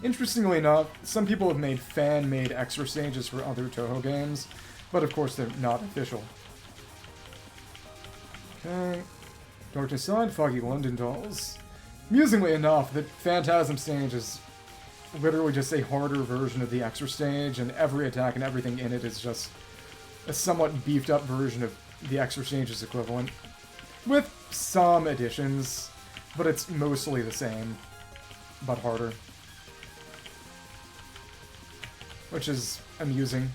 Interestingly enough, some people have made fan-made extra stages for other Touhou games, but of course they're not official. Okay. Darkness Side, Foggy London Dolls. Amusingly enough, the Phantasm stage is literally just a harder version of the extra stage, and every attack and everything in it is just a somewhat beefed up version of the extra stage's equivalent, with some additions, but it's mostly the same, but harder. Which is amusing.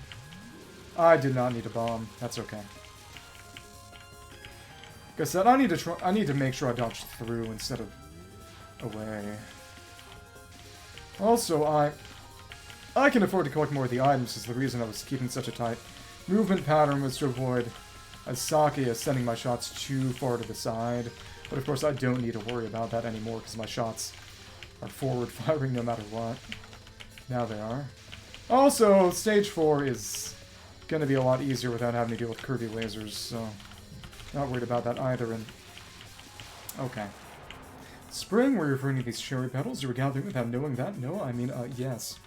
I did not need a bomb. That's okay. Like I said, I need to make sure I dodge through instead of away. Also, I can afford to collect more of the items, is the reason I was keeping such a tight movement pattern, was to avoid Sakuya sending my shots too far to the side. But of course I don't need to worry about that anymore because my shots are forward firing no matter what. Now they are. Also, stage 4 is going to be a lot easier without having to deal with curvy lasers, so not worried about that either. And okay. Spring, we're referring to these cherry petals you were gathering without knowing that? No, I mean, yes.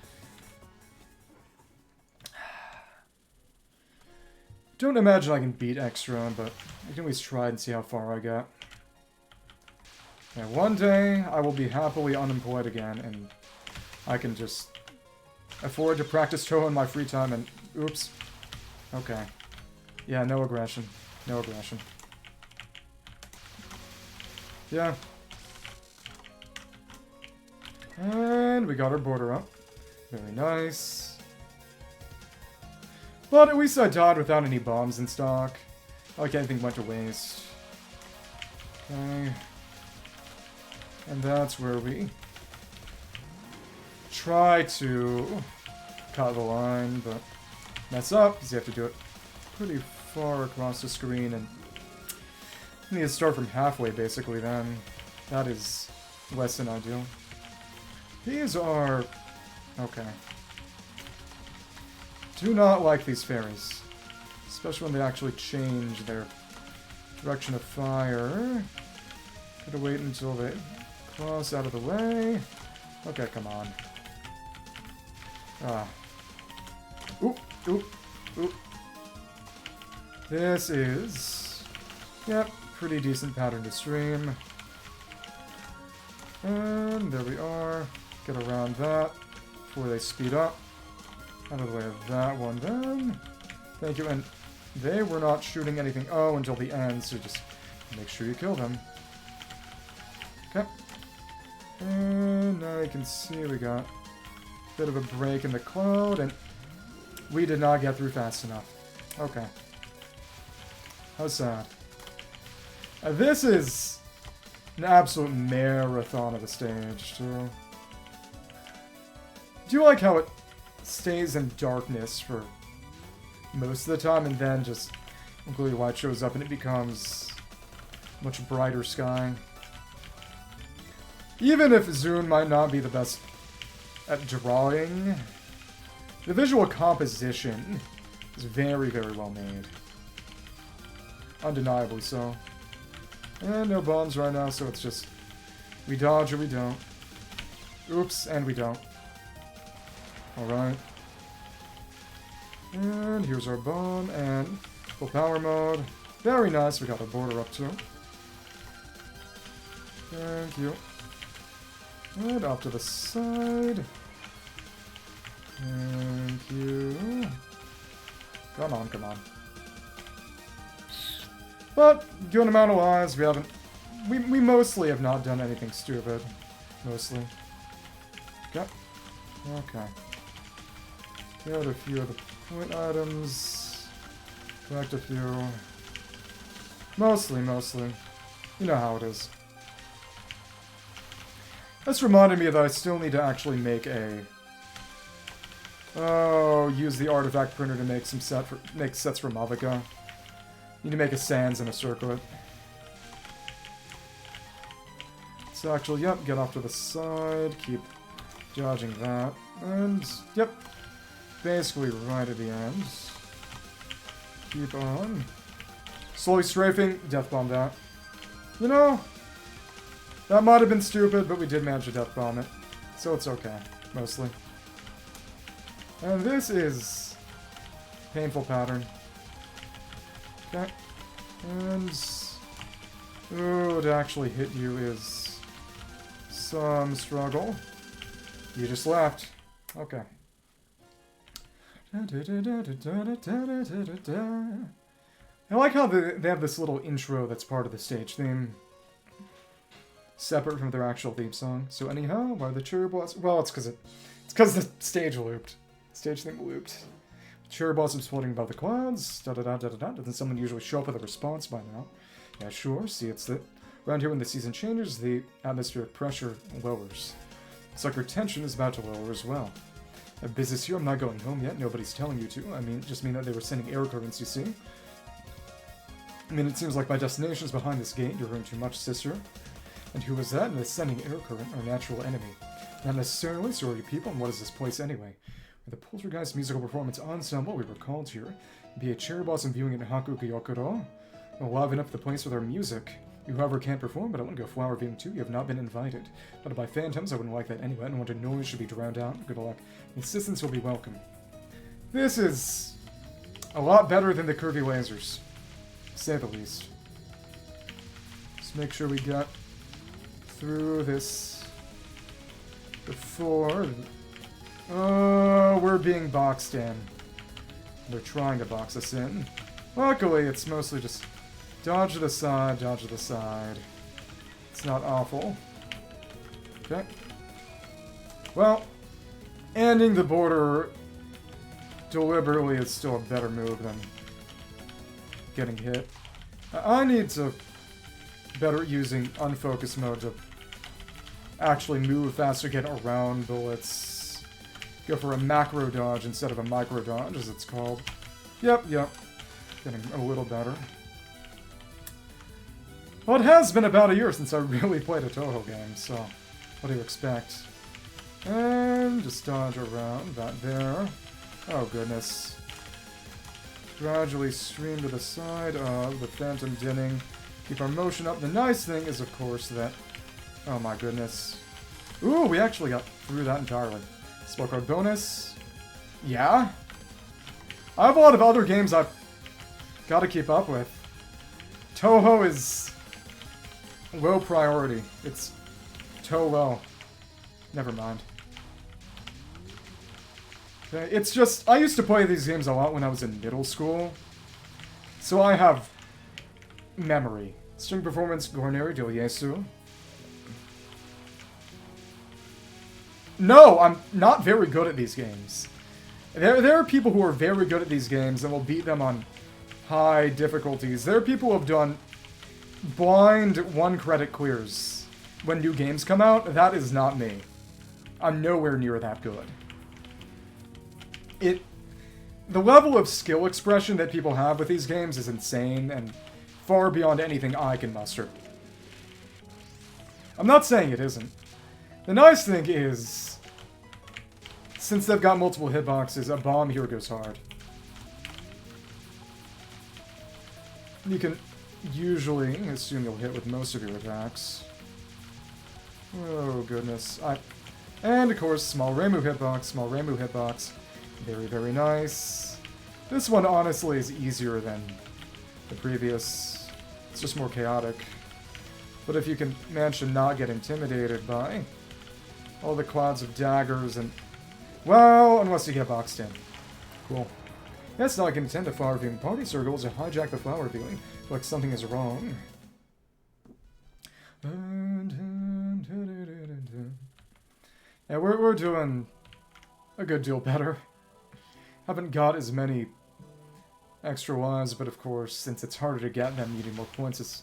Don't imagine I can beat Extra, but I can always try and see how far I get. And one day, I will be happily unemployed again, and I can just afford to practice Touhou in my free time, and oops. Okay. Yeah, no aggression. No aggression. Yeah. And we got our border up. Very nice. But at least I died without any bombs in stock. Like anything went to waste. Okay. And that's where we try to cut the line, but mess up, because you have to do it pretty far across the screen, and you need to start from halfway, basically, then. That is less than ideal. These are... okay. Do not like these fairies. Especially when they actually change their direction of fire. Gotta wait until they cross out of the way. Okay, come on. Ah. Oop, oop, oop. This is... yep, pretty decent pattern to stream. And there we are. Get around that before they speed up. Out of the way of that one then. Thank you, and they were not shooting anything until the end, so just make sure you kill them. Okay. And now you can see we got Bit of a break in the cloud, and we did not get through fast enough. Okay. How sad. This is an absolute marathon of a stage, too. Do you like how it stays in darkness for most of the time, and then just Ugly White shows up and it becomes much brighter sky? Even if Zune might not be the best at drawing, the visual composition is very, very well made. Undeniably so. And no bombs right now, so it's just we dodge or we don't. Oops, and we don't. Alright. And here's our bomb, and full power mode. Very nice, we got our border up too. Thank you. And off to the side. Thank you. Come on, come on. But, good amount of lives, we haven't... We mostly have not done anything stupid. Mostly. Yep. Okay. Get a few of the point items. Collect a few. Mostly. You know how it is. This reminded me that I still need to actually make a... Oh, use the artifact printer to make some sets for Mavica. Need to make a sands and a circlet. So actually, yep, get off to the side, keep dodging that, and yep, basically right at the end. Keep on. Slowly strafing, death bomb that. You know, that might have been stupid, but we did manage to death bomb it, so it's okay, mostly. And this is painful pattern. Okay. And ooh, to actually hit you is some struggle. You just left. Okay. I like how they have this little intro that's part of the stage theme. Separate from their actual theme song. So anyhow, why the cherry blossom? Well, it's because the stage looped. Stage theme looped. Cherry blossoms floating above the clouds. Doesn't someone usually show up with a response by now? Yeah, sure. See, it's that. Around here, when the season changes, the atmospheric pressure lowers. It's like our tension is about to lower as well. I have business here. I'm not going home yet. Nobody's telling you to. I mean, just mean that they were sending air currents, you see. I mean, it seems like my destination is behind this gate. You're hearing too much, sister. And who was that? And the sending air current, our natural enemy. Not necessarily, so are you people, and what is this place anyway? With the Poltergeist Musical Performance Ensemble, we were called here. Be a cherry blossom viewing in Hakugayokuro. We'll liven up the place with our music. You, however, can't perform, but I want to go flower viewing too. You have not been invited. But by phantoms, I wouldn't like that anyway. I don't want a noise should be drowned out. Good luck. Assistance will be welcome. This is a lot better than the curvy lasers, to say the least. Just make sure we get through this before... Oh, we're being boxed in. They're trying to box us in. Luckily, it's mostly just dodge to the side, dodge to the side. It's not awful. Okay. Well, ending the border deliberately is still a better move than getting hit. I need to better using unfocused mode to actually move faster, get around bullets. Go for a macro dodge instead of a micro dodge, as it's called. Yep. Getting a little better. Well, it has been about a year since I really played a Touhou game, so what do you expect? And just dodge around that there. Oh, goodness. Gradually stream to the side of the Phantom Dinning. Keep our motion up. The nice thing is, of course, that... Oh, my goodness. Ooh, we actually got through that entirely. Spell card bonus. Yeah. I have a lot of other games I've got to keep up with. Touhou is low priority. It's Touhou. Never mind. Okay, it's just... I used to play these games a lot when I was in middle school. So I have memory. String performance, Gorneri del Yesu. No, I'm not very good at these games. There are people who are very good at these games and will beat them on high difficulties. There are people who have done blind 1-credit clears when new games come out. That is not me. I'm nowhere near that good. The level of skill expression that people have with these games is insane and far beyond anything I can muster. I'm not saying it isn't. The nice thing is, since they've got multiple hitboxes, a bomb here goes hard. You can usually assume you'll hit with most of your attacks. Oh, goodness. And, of course, small ReimuB hitbox, small ReimuB hitbox. Very, very nice. This one, honestly, is easier than the previous. It's just more chaotic. But if you can manage to not get intimidated by all the clouds of daggers and... Well, unless you get boxed in. Cool. Yeah, it's not like an intend to flower viewing party circles to hijack the flower viewing, like something is wrong. Yeah, we're doing a good deal better. Haven't got as many extra lives, but of course, since it's harder to get them, needing more points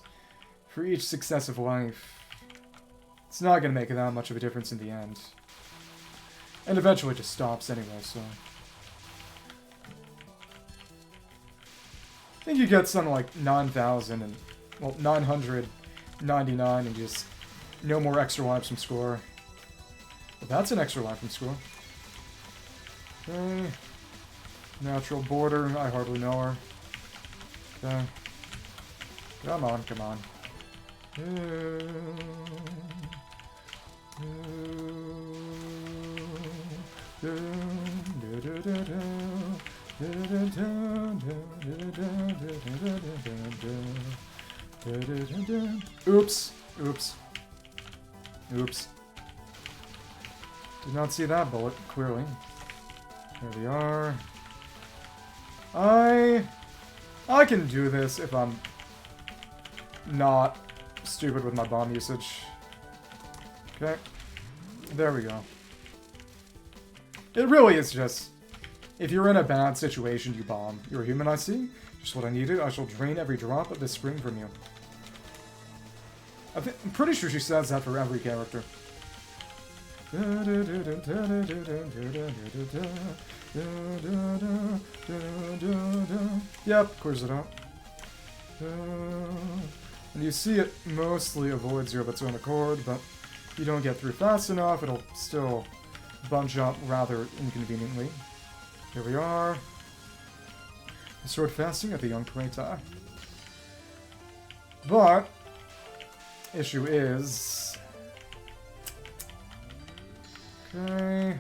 for each successive life, it's not going to make that much of a difference in the end. And eventually it just stops anyway, so... I think you get something like 9,000 and, well, 999 and just no more extra lives from score. Well, that's an extra life from score. Okay. Natural border, I hardly know her. Okay. Come on, come on. Oops. Oops. Oops. Did not see that bullet, clearly. There we are. I can do this if I'm not stupid with my bomb usage. Okay. There we go. It really is just, if you're in a bad situation, you bomb. You're a human, I see. Just what I needed. I shall drain every drop of this spring from you. I'm pretty sure she says that for every character. Yep, clears it out. And you see it mostly avoids you of its own accord, but if you don't get through fast enough, it'll still bunch up rather inconveniently. Here we are. Sword fasting at the young Preta. But, issue is... Okay.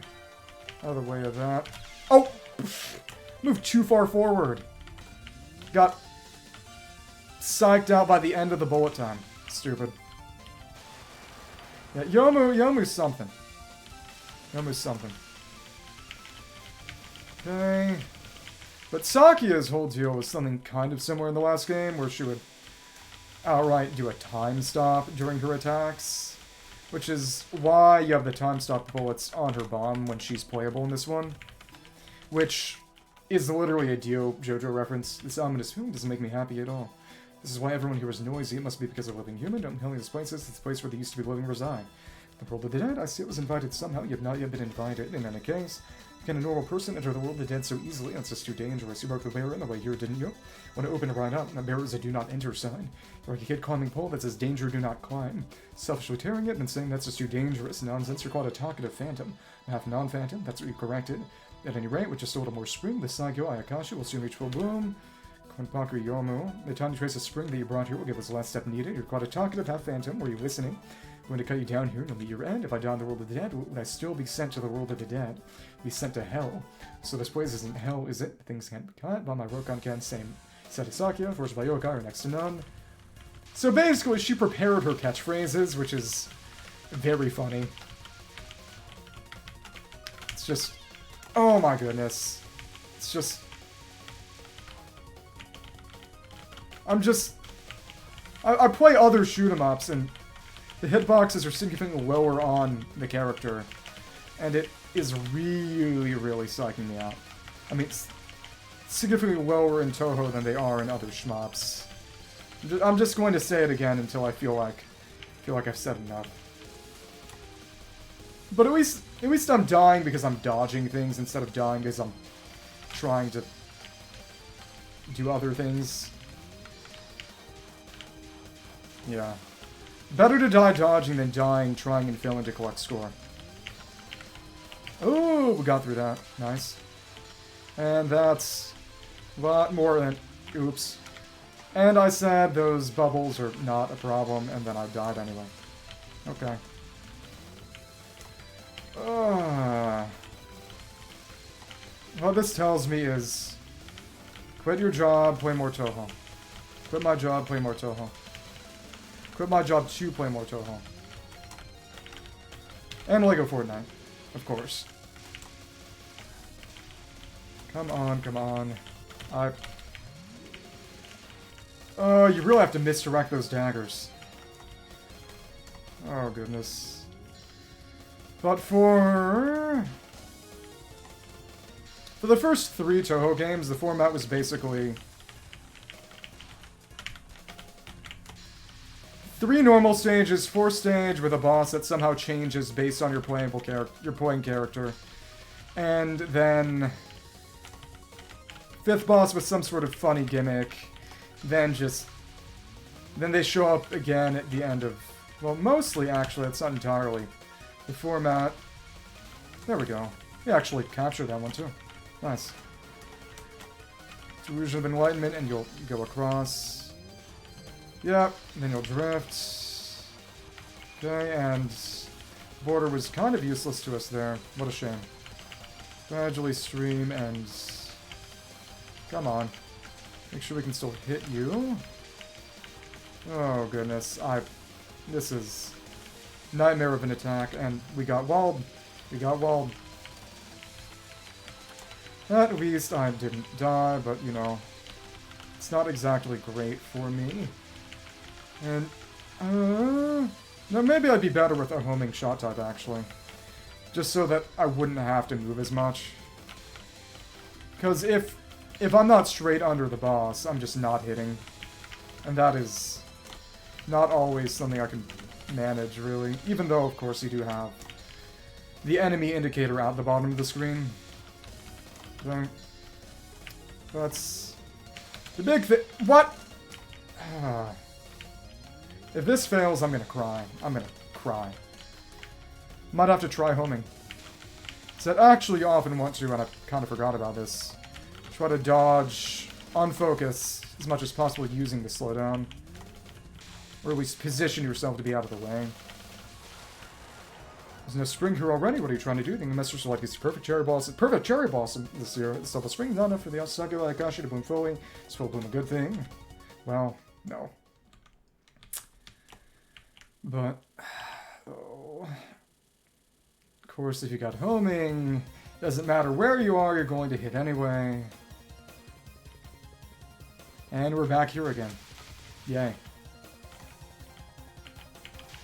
Out of the way of that. Oh! Moved too far forward. Got psyched out by the end of the bullet time. Stupid. Yeah, YOUMU's something. YOUMU's something. Okay. But Sakuya's whole deal was something kind of similar in the last game, where she would outright do a time stop during her attacks. Which is why you have the time stop bullets on her bomb when she's playable in this one. Which is literally a Dio JoJo reference. This ominous feeling doesn't make me happy at all. This is why everyone here is noisy. It must be because of living human. Don't tell me this place is. It's the place where they used to be living reside. The world of the dead? I see it was invited somehow. You have not yet been invited. In any case, can a normal person enter the world of the dead so easily? That's just too dangerous. You broke the barrier in the way here, didn't you? Want to open it right up. That barrier is a do not enter sign. You're like a kid climbing pole that says danger, do not climb. Selfishly tearing it and saying that's just too dangerous. Nonsense. You're called a talkative phantom. Half non-phantom. That's what you corrected. At any rate, with just a little more spring, the Sakuya Ayakashi will soon reach full bloom. Konpaku YOUMU. The time to trace a spring that you brought here will give us the last step needed. You're quite a talkative half phantom. Were you listening? I'm going to cut you down here and it'll be your end. If I die in the world of the dead, would I still be sent to the world of the dead? Be sent to hell. So this place isn't hell, is it? Things can't be cut. By my Rokan Ken, same. Setasakuya, first by Yokai, are next to none. So basically, she prepared her catchphrases, which is very funny. It's just... Oh my goodness. It's just... I play other shoot-em-ups, and the hitboxes are significantly lower on the character. And it is really, really psyching me out. I mean, it's significantly lower in Touhou than they are in other shmups. I'm just going to say it again until I feel like I've said enough. But at least I'm dying because I'm dodging things instead of dying because I'm trying to do other things. Yeah. Better to die dodging than dying trying and failing to collect score. Oh, we got through that. Nice. And that's a lot more than... Oops. And I said those bubbles are not a problem, and then I died anyway. Okay. What this tells me is... Quit your job, play more Touhou. Quit my job, play more Touhou. Quit my job to play more Touhou. And Lego Fortnite, of course. Come on, come on. You really have to misdirect those daggers. Oh, goodness. But for the first 3 Touhou games, the format was basically 3 normal stages, 4 stage with a boss that somehow changes based on your playing character, and then 5th boss with some sort of funny gimmick, then they show up again at the end of, well, mostly actually, it's not entirely the format. There we go. We actually captured that one too. Nice. Delusion of Enlightenment, and you'll go across. Yep, and then you'll drift. Okay, and border was kind of useless to us there. What a shame. Gradually stream and... Come on. Make sure we can still hit you. Oh, goodness. This is... Nightmare of an attack, and we got walled. We got walled. At least I didn't die, but, you know, it's not exactly great for me. And, no, maybe I'd be better with a homing shot type, actually. Just so that I wouldn't have to move as much. Because if I'm not straight under the boss, I'm just not hitting. And that is not always something I can manage, really. Even though, of course, you do have the enemy indicator at the bottom of the screen. So, that's the big thing. What? If this fails, I'm gonna cry. I'm gonna cry. Might have to try homing. So I actually often want to, and I kind of forgot about this, try to dodge on focus as much as possible using the slowdown. Or at least position yourself to be out of the way. There's no spring here already. What are you trying to do? The message like it's perfect cherry blossom. Perfect cherry blossom this year. It's still the spring, not enough for the Sakuya Akashi to bloom fully. It's full bloom a good thing. Well, no. But, oh. Of course, if you got homing, doesn't matter where you are, you're going to hit anyway. And we're back here again. Yay.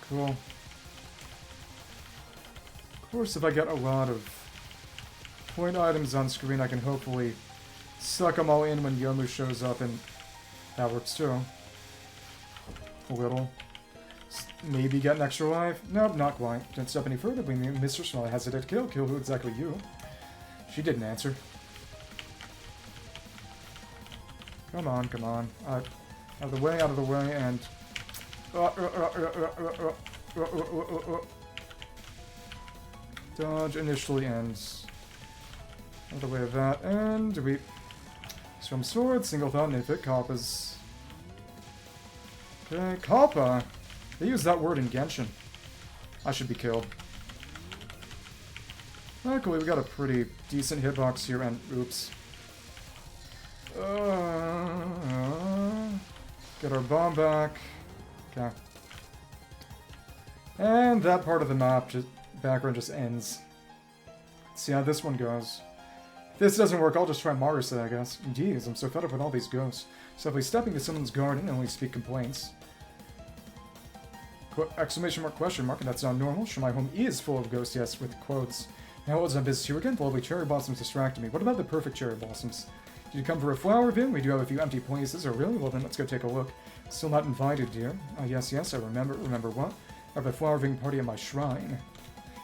Cool. Of course, if I get a lot of point items on screen, I can hopefully suck them all in when YOUMU shows up, and that works too. A little. Maybe get an extra life? Nope, not quite. Don't step any further. We mean Mr. Small hesitate to kill. Kill who exactly you? She didn't answer. Come on, come on. Out of the way, and... Dodge initially ends. Out of the way of that, and we... Swim sword, single thought, Nifit, Kappas. Okay, Kappa! They use that word in Genshin. I should be killed. Luckily, we got a pretty decent hitbox here, and oops. Get our bomb back. Okay. And that part of the map, background just ends. Let's see how this one goes. If this doesn't work, I'll just try MarisaA, I guess. Indeed, I'm so fed up with all these ghosts. Simply stepping to someone's garden and only speak complaints. Exclamation mark, question mark, and that's not normal. Sure, my home is full of ghosts, yes, with quotes. Now, what was my business here again? The lovely cherry blossoms distracted me. What about the perfect cherry blossoms? Did you come for a flower bin? We do have a few empty places. Oh, really? Well, then let's go take a look. Still not invited, dear. Yes, I remember. Remember what? I have a flower viewing party at my shrine.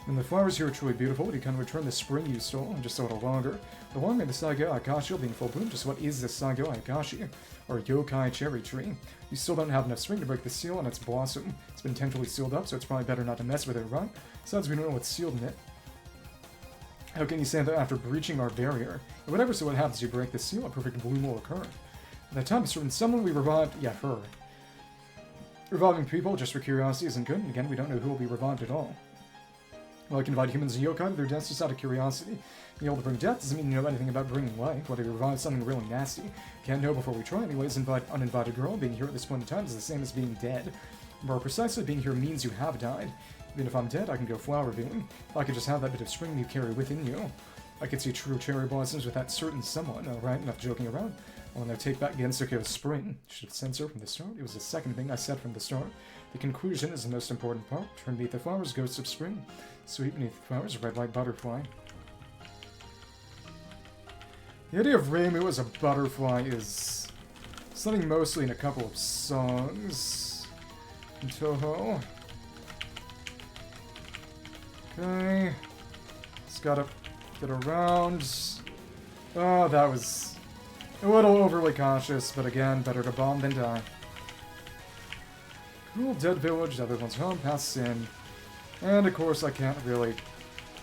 And the flowers here are truly beautiful. Would you kind of return the spring you stole and just a little longer? The one made the Sakuya being full bloom. Just what is this Sakuya or yokai cherry tree? You still don't have enough spring to break the seal on its blossom. It's been intentionally sealed up, so it's probably better not to mess with it, right? Besides, we don't know what's sealed in it. How can you say that after breaching our barrier? And whatever, so what happens, you break the seal, a perfect bloom will occur. At that time, certain someone we revived, yeah, her. Reviving people just for curiosity isn't good, and again, we don't know who will be revived at all. Well, I can invite humans and yokai to their deaths just out of curiosity. Being able to bring death doesn't mean you know anything about bringing life. Whether you revive something really nasty, can't know before we try. Anyways, invite uninvited girl. Being here at this point in time is the same as being dead. More precisely, being here means you have died. Even if I'm dead, I can go flower viewing. If I could just have that bit of spring you carry within you. I could see true cherry blossoms with that certain someone. Alright, enough joking around. I want to take back again Sakuya's spring. Should have censored from the start. It was the second thing I said from the start. The conclusion is the most important part. Turn beneath the flowers, ghosts of spring. Sweet beneath the flowers, red like butterfly. The idea of ReimuA as a butterfly is something mostly in a couple of songs in Touhou. Okay. Just gotta get around. Oh, that was a little overly cautious, but again, better to bomb than die. Cool, dead village, everyone's home, pass in. And of course I can't really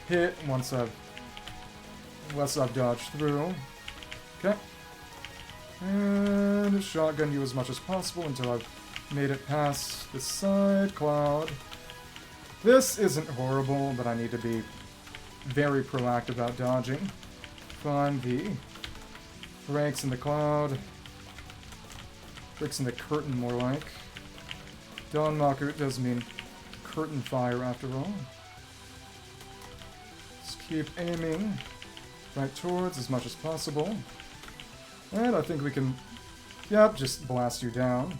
hit unless I've dodged through. Okay. And shotgun you as much as possible until I've made it past the side cloud. This isn't horrible, but I need to be very proactive about dodging. Find the breaks in the cloud. Breaks in the curtain, more like. Danmaku does mean curtain fire after all. Just keep aiming right towards as much as possible. And I think we can, yep, just blast you down.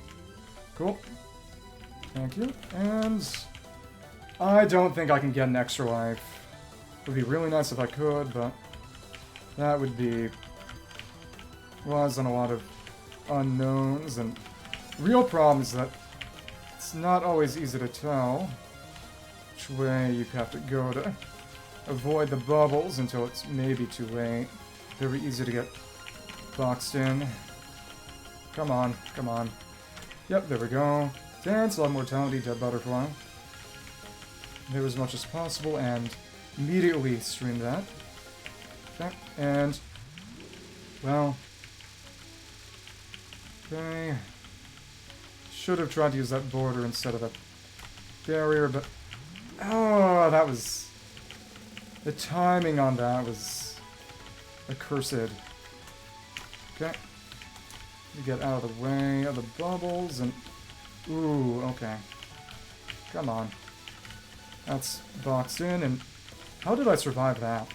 Cool. Thank you. And I don't think I can get an extra life. It would be really nice if I could, but that would be relies on a lot of unknowns, and real problem is that it's not always easy to tell which way you have to go to avoid the bubbles until it's maybe too late. Very easy to get boxed in. Come on, come on. Yep, there we go. Dance, a lot of mortality, dead butterfly. There as much as possible, and immediately stream that. Okay, and well, okay. Should have tried to use that border instead of the barrier, but oh, that was the timing on that was accursed. Okay, you get out of the way of the bubbles and ooh, okay, come on. That's boxed in, and how did I survive that?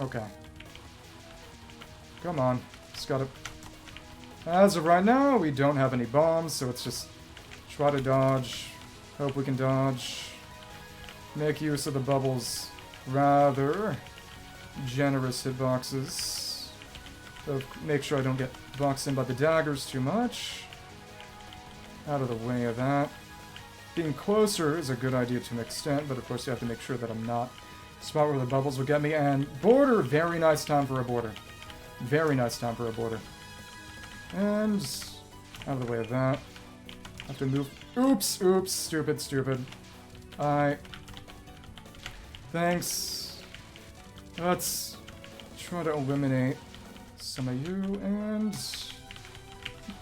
Okay. Come on. Just gotta... As of right now, we don't have any bombs, so it's just try to dodge. Hope we can dodge. Make use of the bubbles' rather generous hitboxes. So make sure I don't get boxed in by the daggers too much. Out of the way of that. Being closer is a good idea to an extent, but of course you have to make sure that I'm not spot where the bubbles will get me. And border, very nice time for a border. Very nice time for a border. And out of the way of that. Have to move. Oops, oops, stupid, stupid. Thanks. Let's try to eliminate some of you and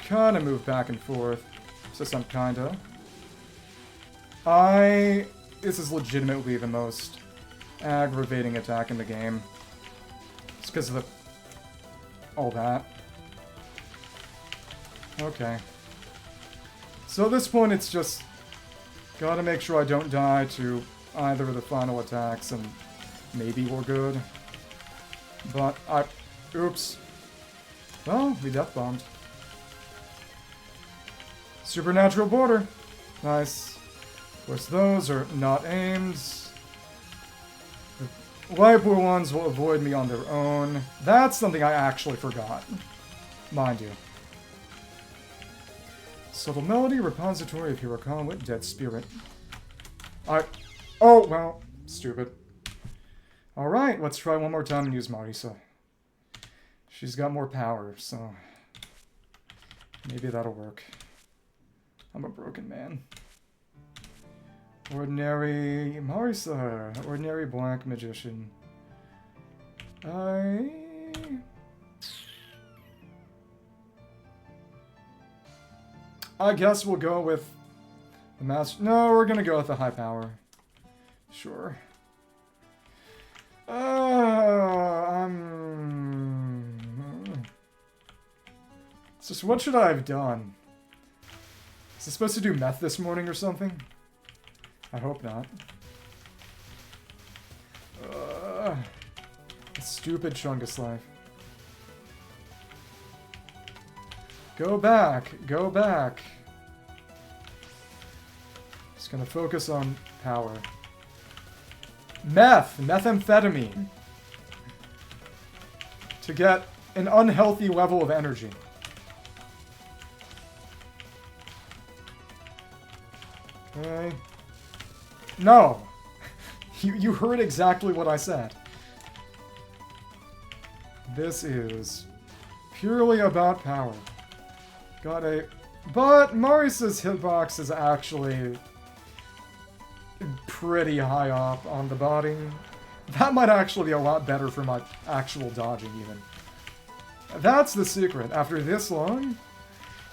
kind of move back and forth. So some kinda. This is legitimately the most aggravating attack in the game. It's because of all that. Okay. So at this point, it's just gotta make sure I don't die to either of the final attacks, and maybe we're good. But oops. Well, we death bombed. Supernatural border. Nice. Of course, those are not aimed. Light blue ones will avoid me on their own. That's something I actually forgot. Mind you. Subtle melody, repository of Hirokon with dead spirit. Oh, well, stupid. Alright, let's try one more time and use Marisa. She's got more power, so maybe that'll work. I'm a broken man. Ordinary Marisa, ordinary black magician. I guess we'll go with the master. No, we're gonna go with the high power. Sure. It's just, what should I have done? Is it supposed to do meth this morning or something? I hope not. Stupid Chungus life. Go back, go back. Just gonna focus on power. Methamphetamine. To get an unhealthy level of energy. Okay. No! You heard exactly what I said. This is purely about power. Got a... But Marisa's hitbox is actually pretty high up on the body. That might actually be a lot better for my actual dodging, even. That's the secret. After this long,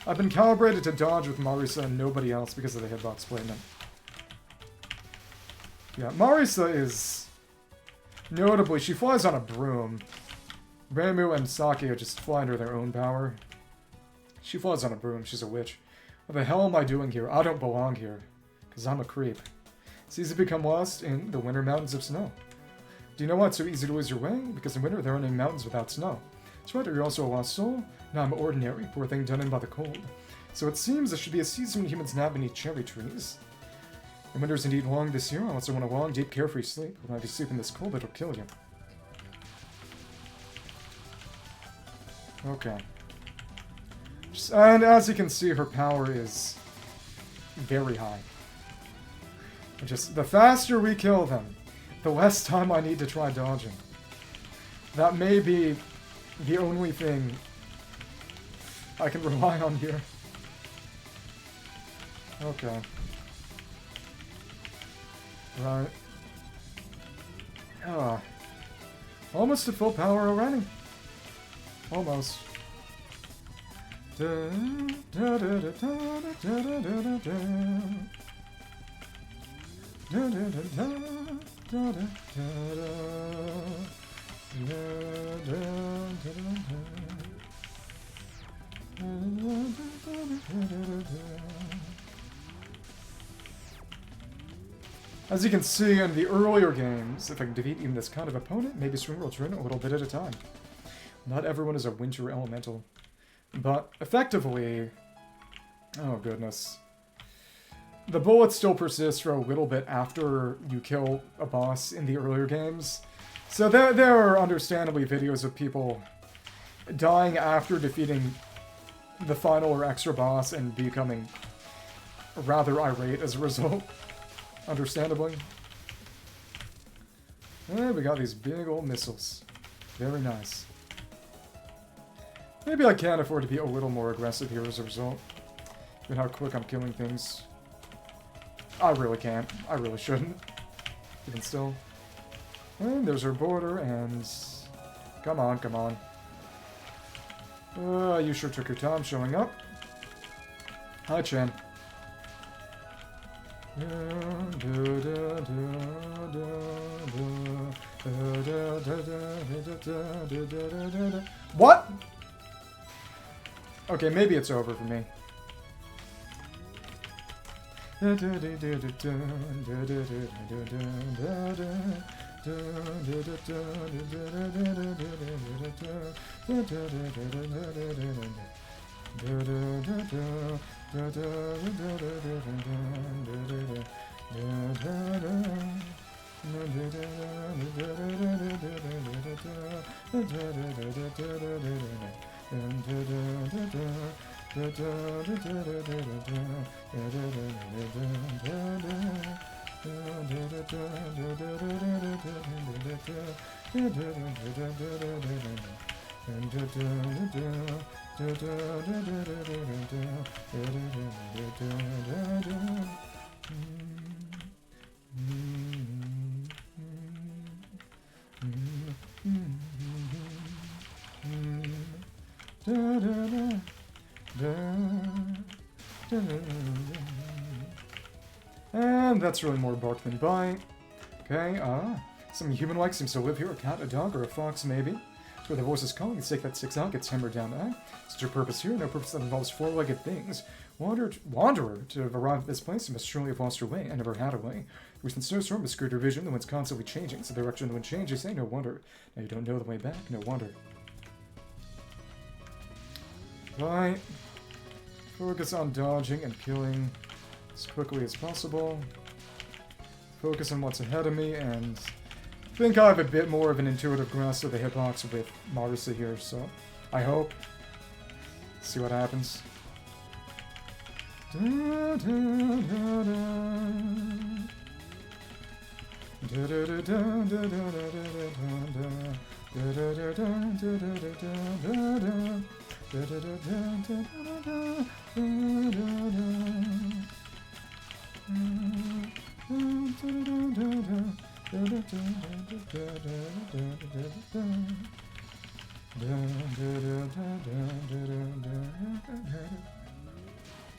I've been calibrated to dodge with Marisa and nobody else because of the hitbox placement. Yeah, Marisa is... Notably, she flies on a broom. Reimu and Sakuya just fly under their own power. She flies on a broom, she's a witch. What the hell am I doing here? I don't belong here. Because I'm a creep. It's easy to become lost in the winter mountains of snow. Do you know why it's so easy to lose your way? Because in winter there aren't any mountains without snow. That's right, are you also a lost soul? No, I'm ordinary, poor thing done in by the cold. So it seems there should be a season when humans nap beneath cherry trees. The winter is indeed long this year. I also want a long, deep, carefree sleep. When I sleep in this cold, it'll kill you. Okay. And as you can see, her power is very high. Just the faster we kill them, the less time I need to try dodging. That may be the only thing I can rely on here. Okay. Right. Ah. Almost at full power already. Almost. As you can see in the earlier games, if I can defeat even this kind of opponent, maybe swing will turn a little bit at a time. Not everyone is a winter elemental. But effectively, oh goodness, the bullets still persist for a little bit after you kill a boss in the earlier games. So there are understandably videos of people dying after defeating the final or extra boss and becoming rather irate as a result. Understandably. And we got these big old missiles. Very nice. Maybe I can afford to be a little more aggressive here as a result. Given how quick I'm killing things. I really can't. I really shouldn't. Even still. And there's our border, and... Come on, come on. You sure took your time showing up. Hi, Chen. What? Okay, maybe it's over for me. And that's really more bark than bite. Okay, some human-like seems to live here. A cat, a dog, or a fox, maybe. Where the voice is calling, it's take that sticks out, gets hammered down. It's your purpose here, no purpose that involves four-legged things. Wanderer, to have arrived at this place, you must surely have lost your way, and never had a way. The recent snowstorm has screwed your vision, the wind's constantly changing. So the direction the wind changes, no wonder. Now you don't know the way back, no wonder. Right. Focus on dodging and killing as quickly as possible. Focus on what's ahead of me, and I think I have a bit more of an intuitive grasp of the hitbox with MarisaA here, so I hope. See what happens.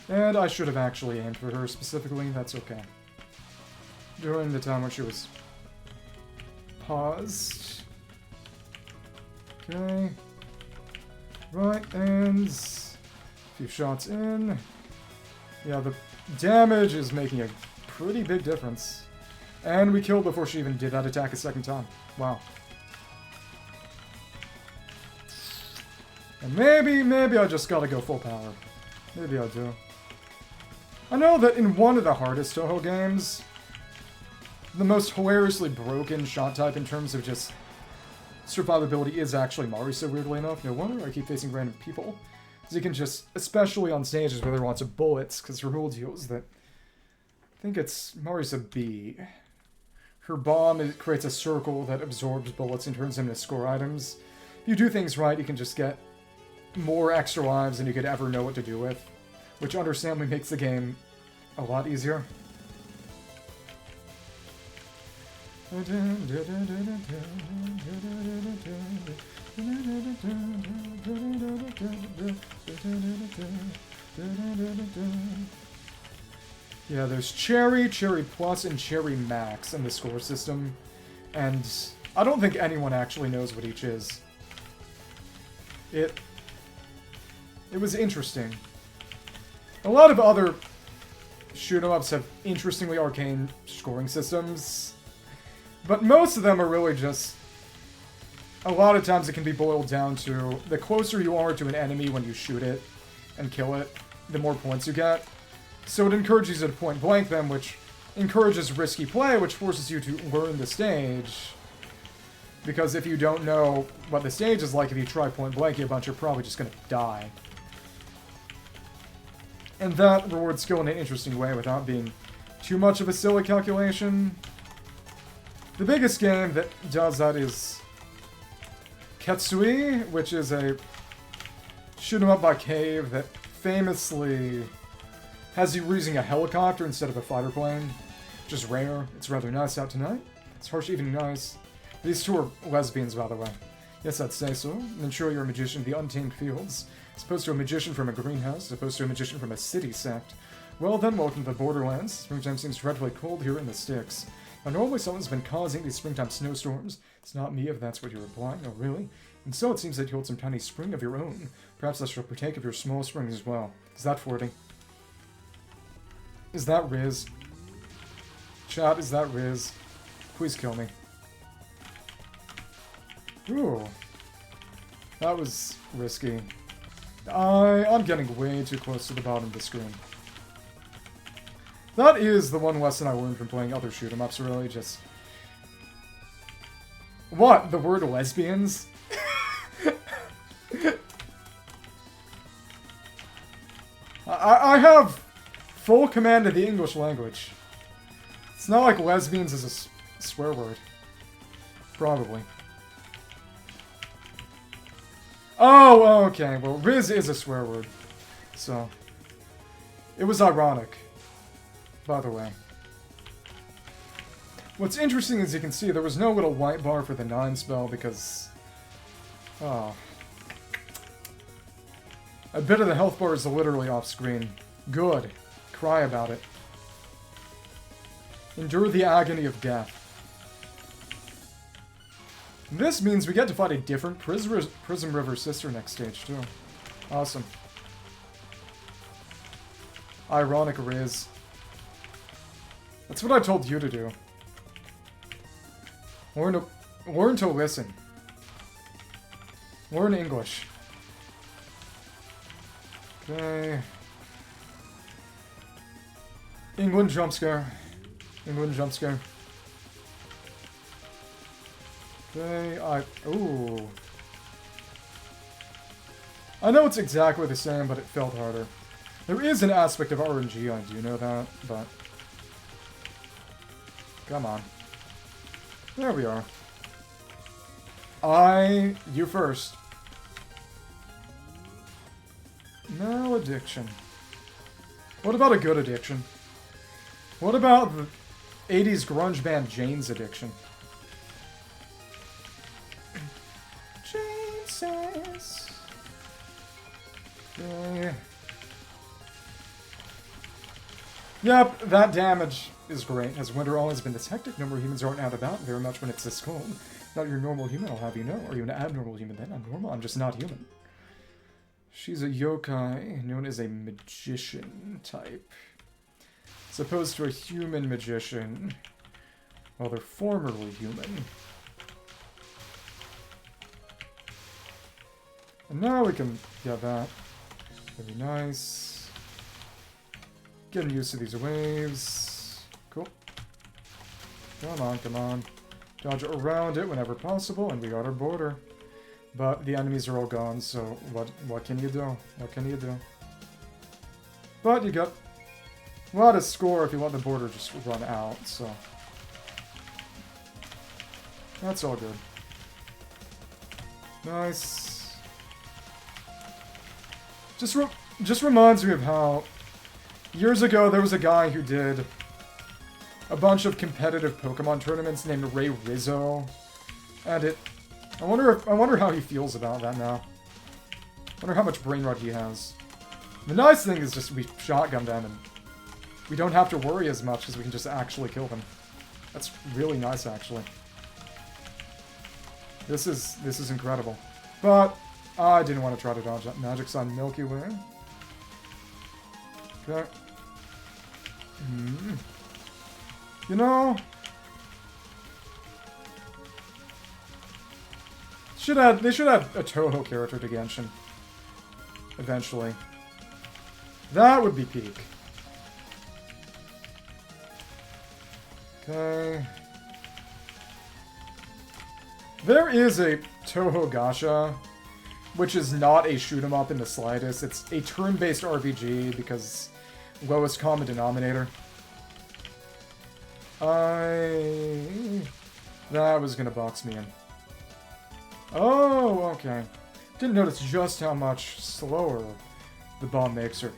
And I should have actually aimed for her specifically, that's okay. During the time when she was paused. Okay. Right, and a few shots in. Yeah, the damage is making a pretty big difference. And we killed before she even did that attack a second time. Wow. And maybe I just gotta go full power. Maybe I do. I know that in one of the hardest Touhou games, the most hilariously broken shot type in terms of just survivability is actually MarisaA, weirdly enough. No wonder I keep facing random people. Because you can just, especially on stages where there are lots of bullets, because her rule deals that, I think it's MarisaB. Her bomb creates a circle that absorbs bullets and turns them into score items. If you do things right, you can just get more extra lives than you could ever know what to do with. Which understandably makes the game a lot easier. Yeah, there's Cherry, Cherry Plus, and Cherry Max in the score system. And I don't think anyone actually knows what each is. It was interesting. A lot of other shoot-em-ups have interestingly arcane scoring systems, but most of them are really just... A lot of times it can be boiled down to the closer you are to an enemy when you shoot it and kill it, the more points you get. So it encourages you to point-blank them, which encourages risky play, which forces you to learn the stage. Because if you don't know what the stage is like, if you try point-blanking a bunch, you're probably just going to die. And that rewards skill in an interesting way without being too much of a silly calculation. The biggest game that does that is Ketsui, which is a shoot-em-up by Cave that famously has you using a helicopter instead of a fighter plane, which is rare. It's rather nice out tonight. It's harsh evening nice. These two are lesbians, by the way. Yes, I'd say so. And then sure, you're a magician of the untamed fields. As opposed to a magician from a greenhouse, as opposed to a magician from a city sect. Well then, welcome to the Borderlands. Springtime seems dreadfully cold here in the sticks. Now normally someone's been causing these springtime snowstorms. It's not me if that's what you're implying, oh really? And so it seems that you hold some tiny spring of your own. Perhaps I shall partake of your small spring as well. Is that flirting? Is that Riz? Chat, is that Riz? Please kill me. Ooh. That was risky. I'm getting way too close to the bottom of the screen. That is the one lesson I learned from playing other shoot-em-ups, really, just... What? The word lesbians? I have full command of the English language. It's not like lesbians is a swear word. Probably. Oh, okay. Well, Riz is a swear word. So. It was ironic. By the way. What's interesting is you can see there was no little white bar for the 9 spell because... Oh. A bit of the health bar is literally off screen. Good. Cry about it. Endure the agony of death. This means we get to fight a different Prism River sister next stage, too. Awesome. Ironic Riz. That's what I told you to do. Learn to listen. Learn English. Okay. England jump scare. England jump scare. Okay, ooh. I know it's exactly the same, but it felt harder. There is an aspect of RNG, I do know that, but... Come on. There we are. You first. No addiction. What about a good addiction? What about the 80s grunge band Jane's addiction? Jane says... Okay. Yep, that damage is great. Has winter always been this hectic? No more humans aren't out about very much when it's this cold. Not your normal human, I'll have you know. Are you an abnormal human then? I'm normal, I'm just not human. She's a yokai, known as a magician type. As opposed to a human magician. Well, they're formerly human. And now we can get that. Very nice. Getting used to these waves. Cool. Come on, come on. Dodge around it whenever possible, and we got our border. But the enemies are all gone, so what can you do? What can you do? But you got a lot of score if you let the border just run out, so... That's all good. Nice. Just reminds me of how... Years ago, there was a guy who did a bunch of competitive Pokemon tournaments named ReimuA, and it... I wonder how he feels about that now. I wonder how much brain rot he has. The nice thing is just we shotgun them and we don't have to worry as much because we can just actually kill them. That's really nice, actually. This is incredible. But I didn't want to try to dodge that Magic Sun Milky Way. Okay. You know... They should add a Touhou character to Genshin. Eventually. That would be peak. Okay. There is a Touhou Gacha, which is not a shoot-'em-up in the slightest. It's a turn-based RPG because lowest common denominator. That was gonna box me in. Oh, okay. Didn't notice just how much slower the bomb makes her.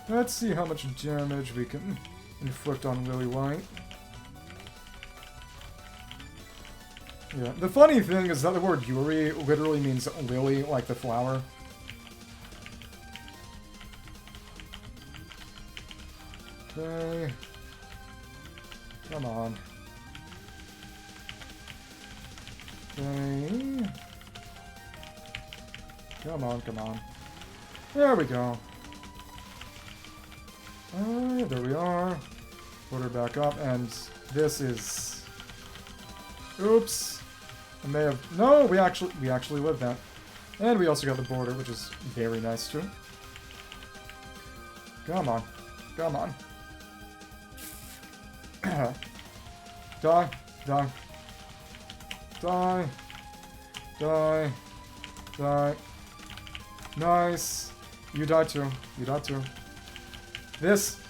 Let's see how much damage we can inflict on Lily White. Yeah, the funny thing is that the word Yuri literally means lily, like the flower. Okay. Come on. Okay. Come on, come on. There we go. There we are. Put her back up, and this is... Oops. I may have... No, we actually lived that. And we also got the border, which is very nice, too. Come on. Come on. Die. Die. Die. Die. Die. Nice. You died too. You died too. This...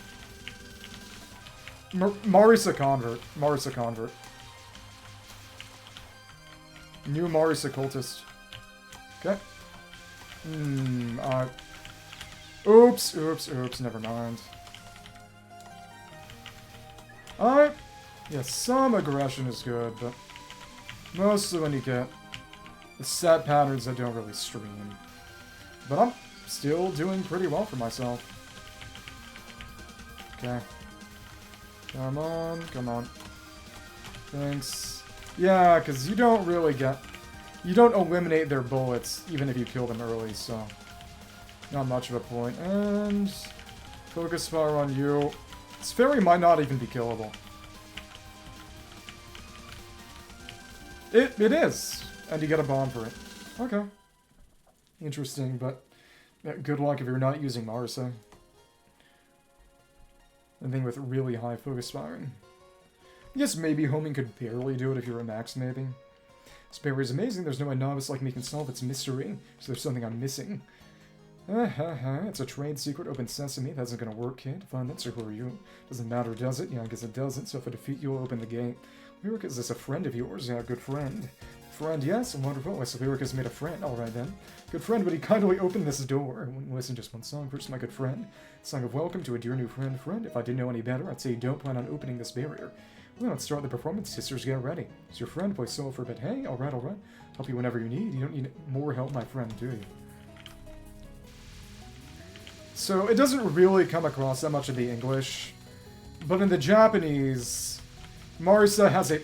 MarisaA convert. MarisaA convert. New MarisaA cultist. Okay. Oops, oops, oops, never mind. Alright. Yeah, some aggression is good, but mostly when you get the set patterns that don't really stream. But I'm still doing pretty well for myself. Okay. Come on, come on. Thanks. Yeah, because you don't really get... You don't eliminate their bullets, even if you kill them early, so... Not much of a point. And... Focus fire on you. This fairy might not even be killable. It is! And you get a bomb for it. Okay. Interesting, but... good luck if you're not using MarisaA. Anything with really high focus firing. I guess maybe homing could barely do it if you're a max, maybe. This paper is amazing. There's no way novice like me can solve its mystery. So there's something I'm missing. It's a trade secret. Open sesame. That's not gonna work, kid. Fine, that's who are you? Doesn't matter, does it? Yeah, I guess it doesn't. So if I defeat you, I'll open the gate. Lyric, is this a friend of yours? Yeah, good friend. Friend, yes, wonderful. So Lyric has made a friend. Alright then. Good friend, but he kindly opened this door. I wouldn't listen just one song. First, my good friend. Song of welcome to a dear new friend. Friend, if I didn't know any better, I'd say you don't plan on opening this barrier. Well, let's start the performance. Sisters, get ready. It's your friend, play solo for a bit. Hey, alright, alright. Help you whenever you need. You don't need more help, my friend, do you? So, it doesn't really come across that much in the English. But in the Japanese, MarisaA has a,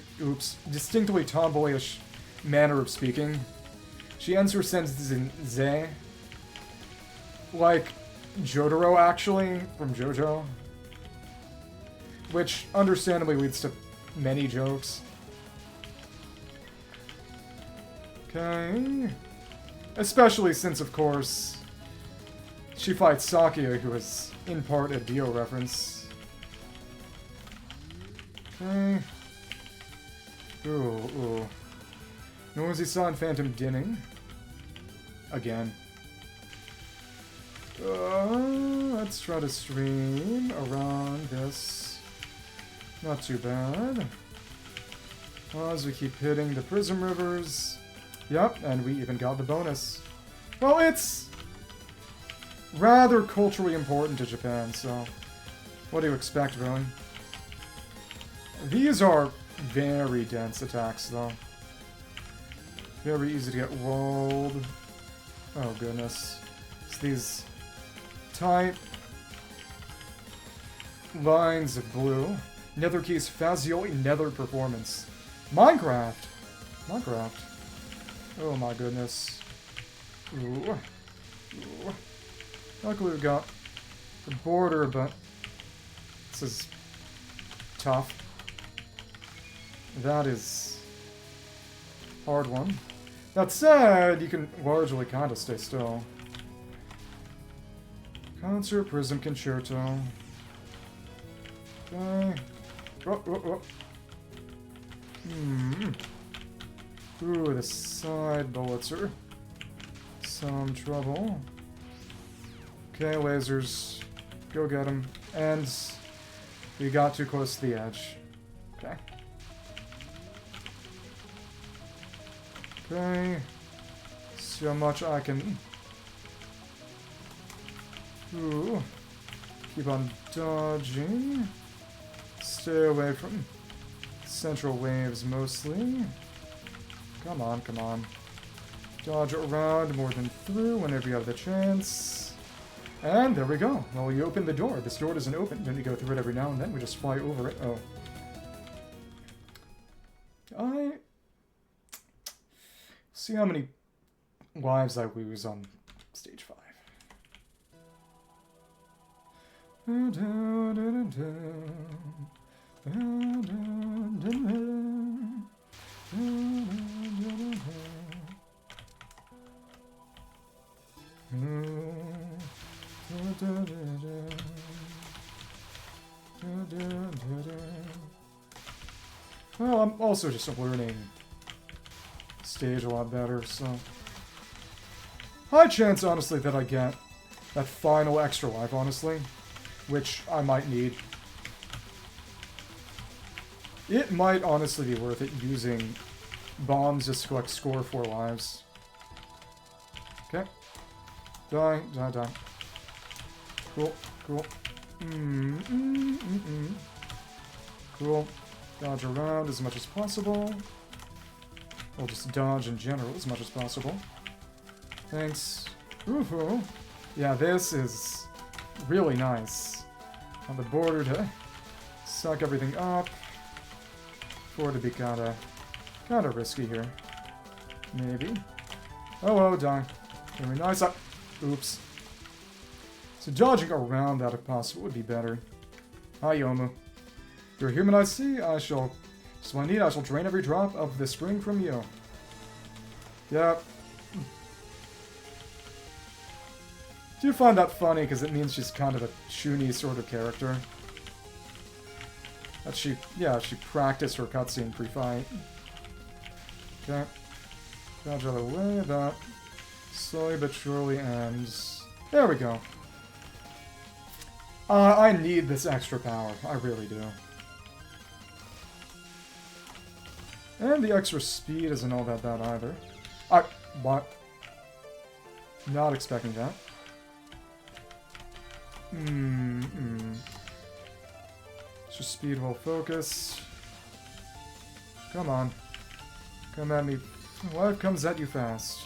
distinctly tomboyish manner of speaking. She ends her sentences in ze. Like Jotaro, actually, from JoJo. Which, understandably, leads to many jokes. Okay. Especially since, of course, she fights Sakuya, who is, in part, a Dio reference. Okay. Ooh. Noisy Sun Phantom Dinning. Again. Let's try to stream around this. Not too bad. As we keep hitting the Prism Rivers. Yep, and we even got the bonus. Well, it's rather culturally important to Japan, so what do you expect, really? These are very dense attacks, though. Very easy to get rolled. Oh, goodness. It's these tight lines of blue. Nether keys, Fazioli Nether performance. Minecraft! Oh my goodness. Ooh. Luckily we got the border, but this is tough. That is a hard one. That said, you can largely kind of stay still. Concert, Prism, Concerto. Okay. Ooh, the side bullets are some trouble. Okay, lasers. Go get them. And we got too close to the edge. Okay. Okay. See how much I can... Ooh. Keep on dodging. Stay away from central waves, mostly. Come on, come on. Dodge around more than through whenever you have the chance. And there we go. Well, you open the door. This door doesn't open. Then you go through it every now and then. We just fly over it. Oh. See how many lives I lose on stage 5. Well, I'm also just learning stage a lot better, so high chance, honestly, that I get that final extra life, honestly, which I might need. It might honestly be worth it using bombs just to collect score 4 lives. Okay. Die, die, die. Cool, cool. Cool. Dodge around as much as possible. Or just dodge in general as much as possible. Thanks. Woohoo! Yeah, this is really nice. On the border to suck everything up. For it to be kinda risky here. Maybe. Oh, die. Very nice. Oops. So dodging around that if possible would be better. Hi, YOUMU. You're a human I see. I shall drain every drop of the spring from you. Yep. Do you find that funny because it means she's kind of a Shuni sort of character? That she practiced her cutscene pre-fight. Okay. Dodge out of the way, that slowly but surely ends. There we go. I need this extra power. I really do. And the extra speed isn't all that bad either. What? Not expecting that. It's just speed while focus. Come on. Come at me. Life comes at you fast.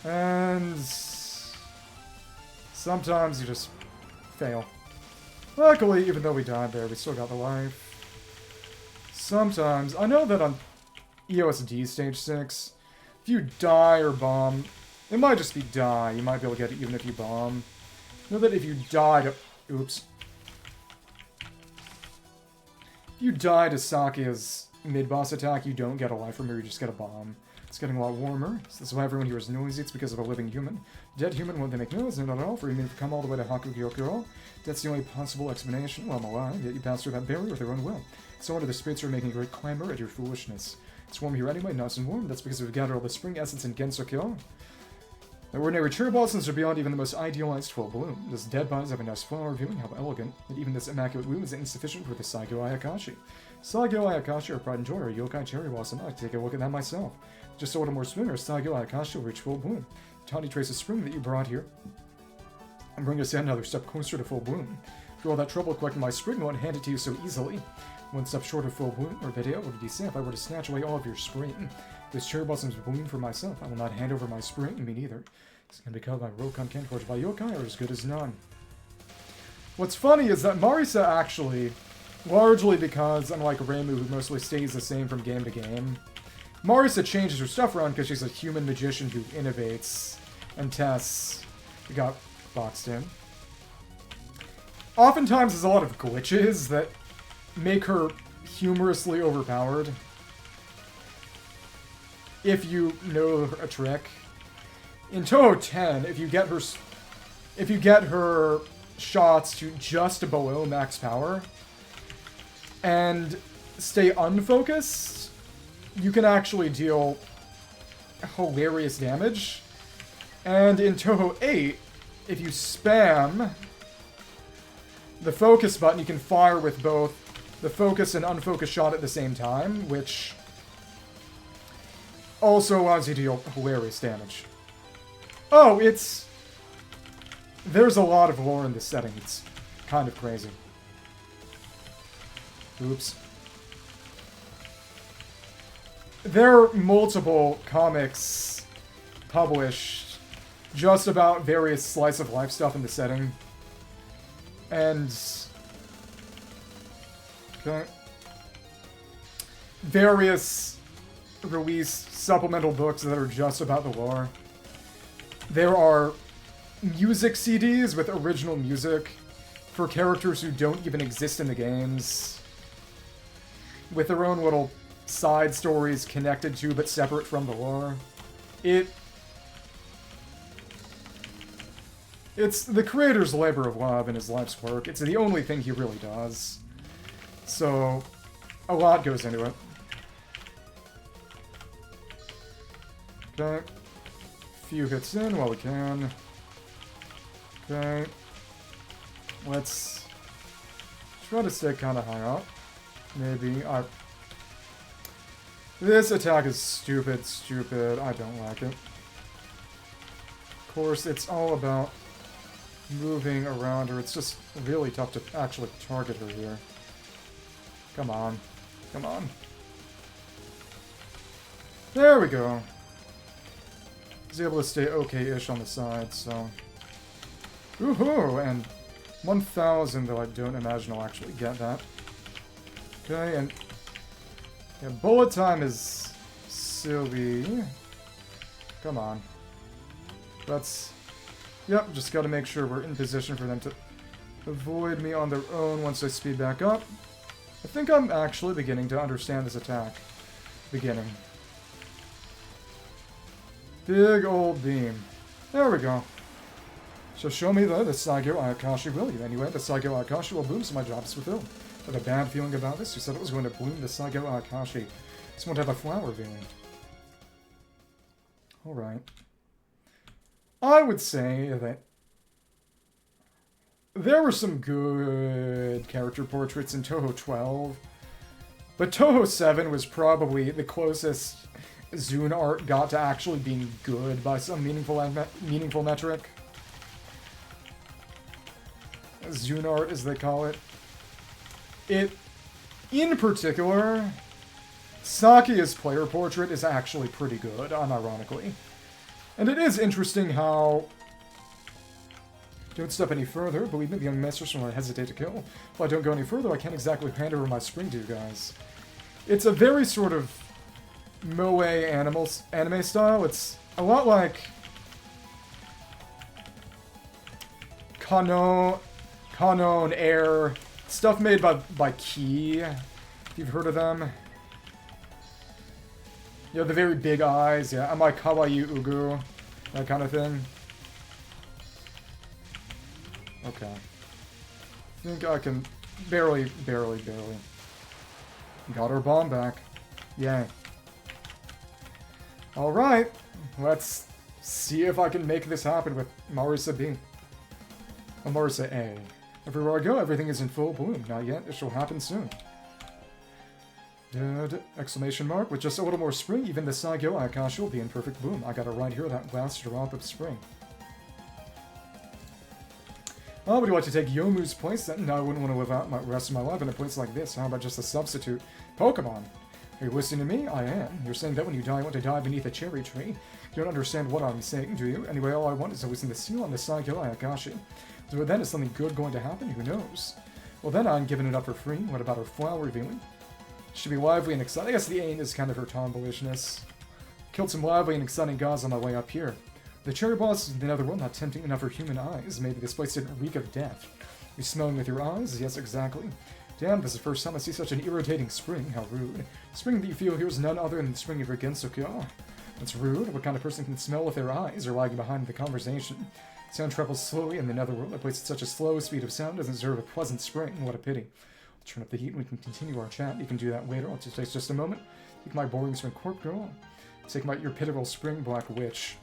And sometimes you just fail. Luckily, even though we died there, we still got the life. Sometimes, I know that on EOSD Stage 6, if you die or bomb, it might just be die. You might be able to get it even if you bomb. Know that if you die to... Oops. If you die to Sakuya's mid-boss attack, you don't get a life from her, you just get a bomb. It's getting a lot warmer. So this is why everyone here is noisy. It's because of a living human. Dead human, won't they make noise? No, not at all. For human to come all the way to Hakugyokuro. That's the only possible explanation. Well, I'm alive, yet you passed through that barrier with your own will. So wonder the spirits are making a great clamor at your foolishness. It's warm here anyway, nice and warm. That's because we've gathered all the spring essence in Gensokyo. The ordinary cherry blossoms are beyond even the most idealized full bloom. This dead bodies have a nice flower viewing how elegant, and even this immaculate bloom is insufficient for the Saigyo Ayakashi. Saigyo Ayakashi are pride and joy, or yokai cherry blossom. I take a look at that myself. Just a little more swim, or Saigyo Ayakashi will reach full bloom. Tiny trace of spring that you brought here, and bring us yet another step closer to full bloom. For all that trouble collecting my spring, I won't hand it to you so easily. One step short of full bloom, or video, what did you say if I were to snatch away all of your spring? This cherry blossoms bloom for myself. I will not hand over my spring, me neither. It's going to be called by Rokan Ken forged by yokai, or as good as none. What's funny is that MarisaA actually, largely because, unlike ReimuB, who mostly stays the same from game to game, MarisaA changes her stuff around because she's a human magician who innovates and tests. We got boxed in. Oftentimes there's a lot of glitches that make her humorously overpowered. If you know a trick. In Touhou 10, if you get her shots to just below max power and stay unfocused, you can actually deal hilarious damage. And in Touhou 8, if you spam the focus button, you can fire with both the focus and unfocused shot at the same time, which also allows you to deal hilarious damage. Oh, there's a lot of lore in this setting. It's kind of crazy. Oops. There are multiple comics published just about various slice of life stuff in the setting. And okay. Various released supplemental books that are just about the lore. There are music CDs with original music for characters who don't even exist in the games, with their own little side stories connected to but separate from the lore. It's the creator's labor of love in his life's work. It's the only thing he really does. So, a lot goes into it. Okay. Few hits in while we can. Okay. Let's try to stay kind of high up. Maybe. This attack is stupid, stupid. I don't like it. Of course, it's all about moving around her. It's just really tough to actually target her here. Come on. Come on. There we go. He's able to stay okay-ish on the side, so... Woohoo! And 1,000, though I don't imagine I'll actually get that. Okay, and... yeah, bullet time is silly. Come on. That's... yep, just gotta make sure we're in position for them to avoid me on their own once I speed back up. I think I'm actually beginning to understand this attack. Beginning. Big old beam. There we go. So show me the Sakuya Akashi will you. Anyway, the Sakuya Akashi will bloom, so my job is fulfilled. I have a bad feeling about this. You said it was going to bloom the Sakuya Akashi. Just want to have a flower feeling. Alright. I would say that there were some good character portraits in Touhou 12, but Touhou 7 was probably the closest Zune art got to actually being good by some meaningful metric. Zune art, as they call it. In particular, Sakuya's player portrait is actually pretty good, unironically. And it is interesting how... don't step any further. Believe me, the young mistress will not hesitate to kill. If I don't go any further, I can't exactly hand over my spring to you guys. It's a very sort of moe anime style. It's a lot like Kanon Air, stuff made by Key, if you've heard of them. You know, the very big eyes, yeah, am I kawaii ugu, that kind of thing. Okay. I think I can barely. Got our bomb back. Yay. Alright, let's see if I can make this happen with MarisaB. Or MarisaA. Everywhere I go, everything is in full bloom. Not yet, it shall happen soon. Exclamation mark. With just a little more spring, even the Sakuya Akashi will be in perfect bloom. I got it right here, that last drop of spring. Oh, would you like to take Youmu's place then? No, I wouldn't want to live out the rest of my life in a place like this. How about just a substitute Pokemon? Are you listening to me? I am. You're saying that when you die, you want to die beneath a cherry tree. You don't understand what I'm saying, do you? Anyway, all I want is to listen to the seal on the Sakuya Akashi. So then, is something good going to happen? Who knows? Well, then I'm giving it up for free. What about her flower revealing? Should be lively and exciting. I guess the aim is kind of her tomboyishness. Killed some lively and exciting gods on my way up here. The cherry boss is in the netherworld, not tempting enough for human eyes. Maybe this place didn't reek of death. You smelling with your eyes? Yes, exactly. Damn, this is the first time I see such an irritating spring. How rude. The spring that you feel here is none other than the spring of your Gensokyo. That's rude. What kind of person can smell with their eyes or lagging behind the conversation? Sound travels slowly in the netherworld. A place at such a slow speed of sound doesn't deserve a pleasant spring. What a pity. I'll turn up the heat and we can continue our chat. You can do that later. It just takes just a moment. Take my boring spring corp girl. Take your pitiful spring black witch.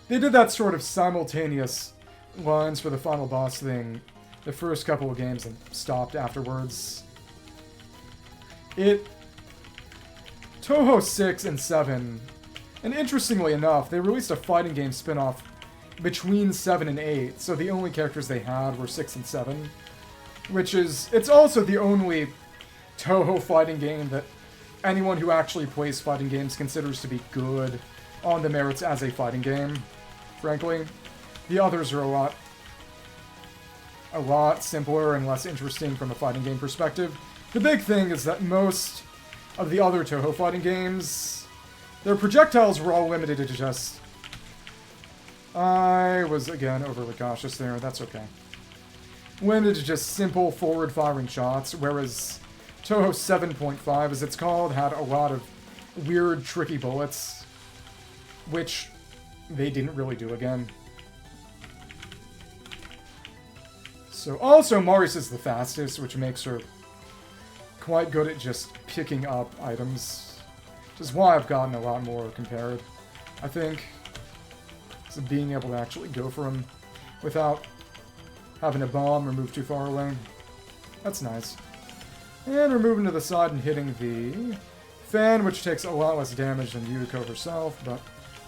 They did that sort of simultaneous lines for the final boss thing the first couple of games and stopped afterwards. Touhou 6 and 7, and interestingly enough, they released a fighting game spin-off between 7 and 8, so the only characters they had were 6 and 7, which is, it's also the only Touhou fighting game that anyone who actually plays fighting games considers to be good on the merits as a fighting game, frankly. The others are a lot simpler and less interesting from a fighting game perspective. The big thing is that most of the other Touhou fighting games, their projectiles were all limited to just... I was, again, overly cautious there, that's okay. Limited to just simple forward-firing shots, whereas Touhou 7.5, as it's called, had a lot of weird, tricky bullets, which they didn't really do again. So, also, Marisa's the fastest, which makes her quite good at just picking up items. Which is why I've gotten a lot more compared, I think. So being able to actually go for them. without having a bomb or move too far away. That's nice. And we're moving to the side and hitting the fan, which takes a lot less damage than Yuyuko herself, but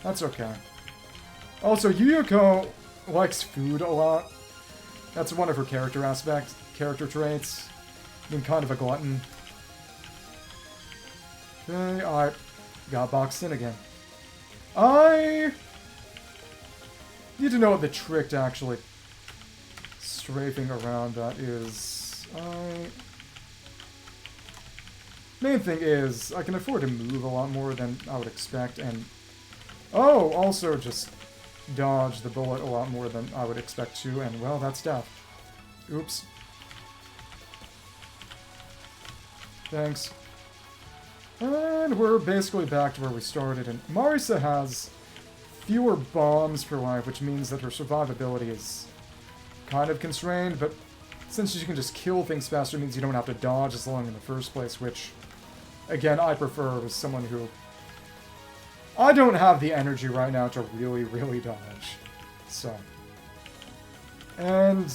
that's okay. Also, Yuyuko likes food a lot. That's one of her character traits. Being kind of a glutton. Okay, I got boxed in again. I need to know what the trick to actually strafing around that is. Main thing is, I can afford to move a lot more than I would expect, and also just dodge the bullet a lot more than I would expect to, and well, that's death. Oops. Thanks. And we're basically back to where we started, and Marisa has fewer bombs per life, which means that her survivability is kind of constrained, but since you can just kill things faster, it means you don't have to dodge as long in the first place, which, again, I prefer as someone who... I don't have the energy right now to really, really dodge. So. And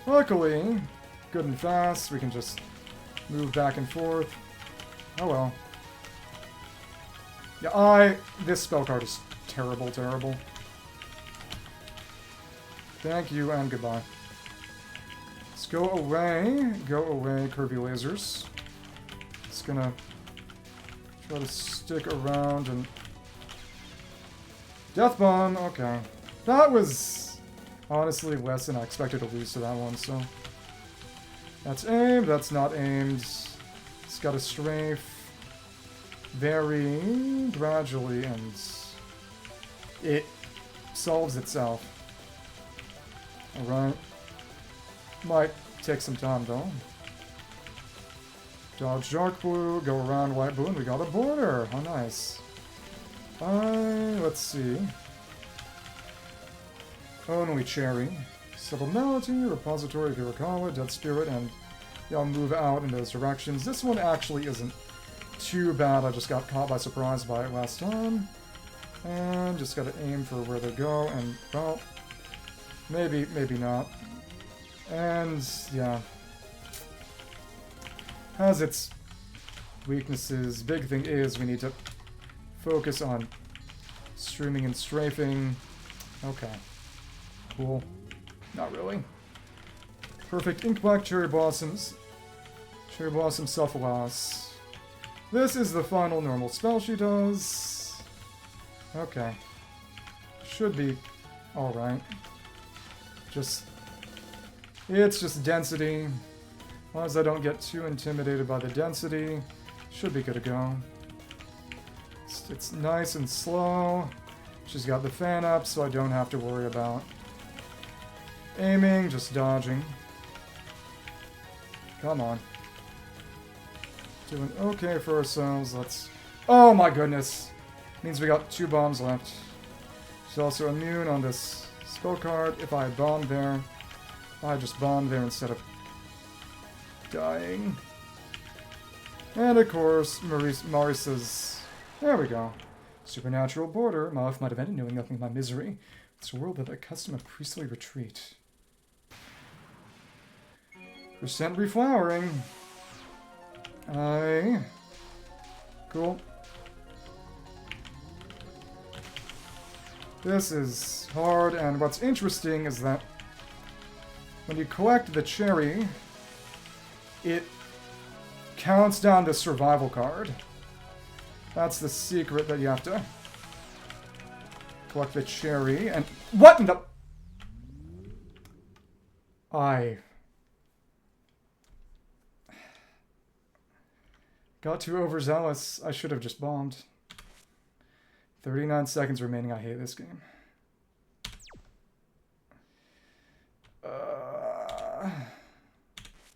luckily, good and fast, we can just move back and forth. Oh well. Yeah, this spell card is terrible, terrible. Thank you and goodbye. Let's go away, curvy lasers. Just gonna try to stick around and... Death Bomb, okay. That was honestly less than I expected to lose to that one, so... That's aimed, that's not aimed. It's got a strafe very gradually, and it solves itself. Alright. Might take some time, though. Dodge dark blue, go around white blue, and we got a border! How nice. Let's see. Only Cherry. Sublimity, Repository of Yuyuko, Dead Spirit, and y'all move out in those directions. This one actually isn't too bad. I just got caught by surprise by it last time. And just gotta aim for where they go, and, well, maybe not. And, yeah. Has its weaknesses. Big thing is we need to focus on streaming and strafing. Okay. Cool. Not really. Perfect Ink Black Cherry Blossoms. Cherry Blossom Self-Loss. This is the final normal spell she does. Okay. Should be alright. It's just density. As long as I don't get too intimidated by the density, should be good to go. It's nice and slow. She's got the fan up, so I don't have to worry about aiming, just dodging. Come on. Doing okay for ourselves. Let's... Oh my goodness! Means we got 2 bombs left. She's also immune on this spell card. If I bombed there, I just bombed there instead of dying. And of course, Marisa's... There we go. Supernatural border. My life might have ended knowing nothing of my misery. It's a world that accustomed a priestly retreat. Percent reflowering. Cool. This is hard, and what's interesting is that when you collect the cherry, it counts down the survival card. That's the secret, that you have to collect the cherry, and... What in the... I got too overzealous. I should have just bombed. 39 seconds remaining. I hate this game.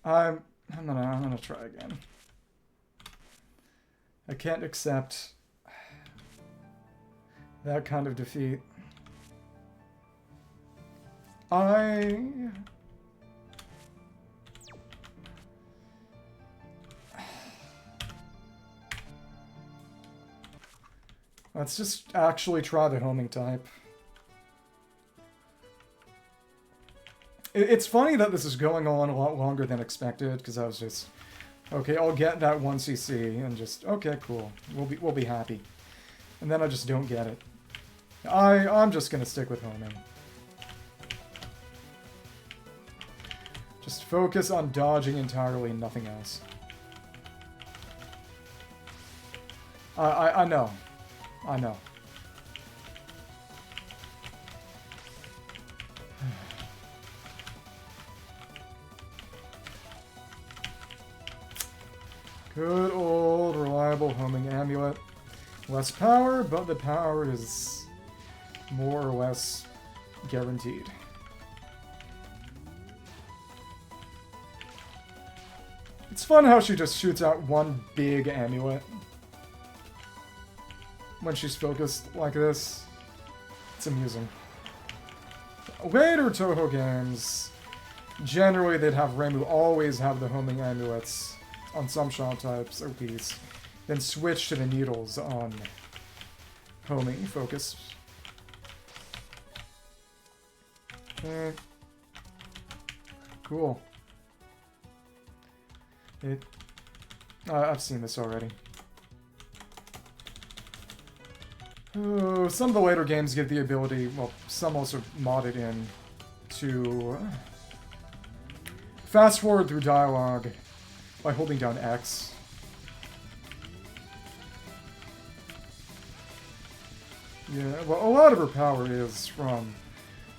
I'm gonna try again. I can't accept that kind of defeat. Let's just actually try the homing type. It's funny that this is going on a lot longer than expected, because I was just, okay, I'll get that 1cc, and just, okay, cool, we'll be happy. And then I just don't get it. I'm just gonna stick with homing. Just focus on dodging entirely and nothing else. I know. I know. Good old reliable homing amulet. Less power, but the power is more or less guaranteed. It's fun how she just shoots out one big amulet when she's focused like this. It's amusing. Later Touhou games, generally they'd have Reimu always have the homing amulets on some shot types or piece, then switch to the needles on homing focus. Okay. Cool. I've seen this already. Some of the later games give the ability, well, some also modded in, to fast forward through dialogue by holding down X. Yeah, well, a lot of her power is from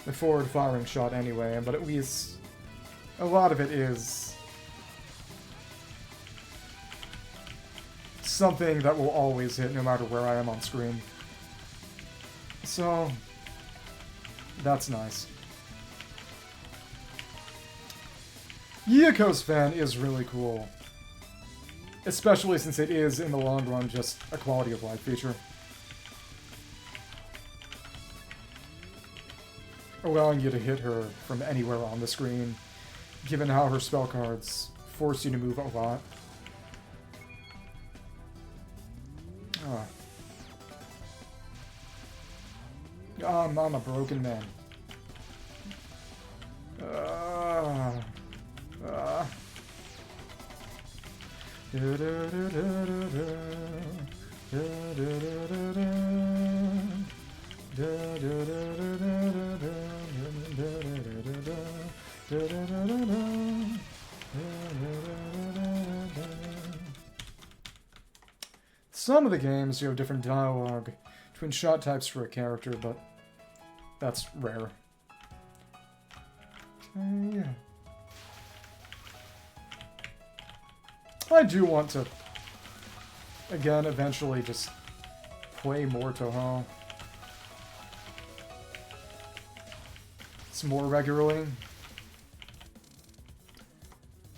the forward-firing shot anyway, but at least a lot of it is something that will always hit no matter where I am on screen. So, that's nice. Yuyuko's fan is really cool. Especially since it is, in the long run, just a quality of life feature. Allowing you to hit her from anywhere on the screen, given how her spell cards force you to move a lot. I'm a broken man. Some of the games you have different dialogue between shot types for a character, but that's rare. Okay. I do want to, again, eventually just play more Touhou. It's more regularly.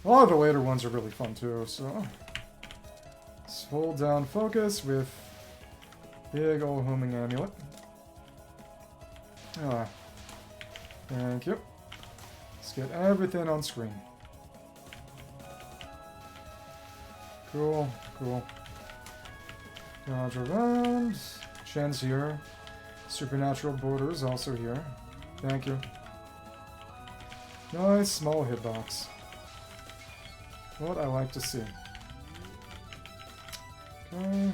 A lot of the later ones are really fun too, so let's hold down focus with big old homing amulet. Thank you. Let's get everything on screen. Cool, cool. Dodge around. Shen's here. Supernatural Border's also here. Thank you. Nice small hitbox. What I like to see. Okay.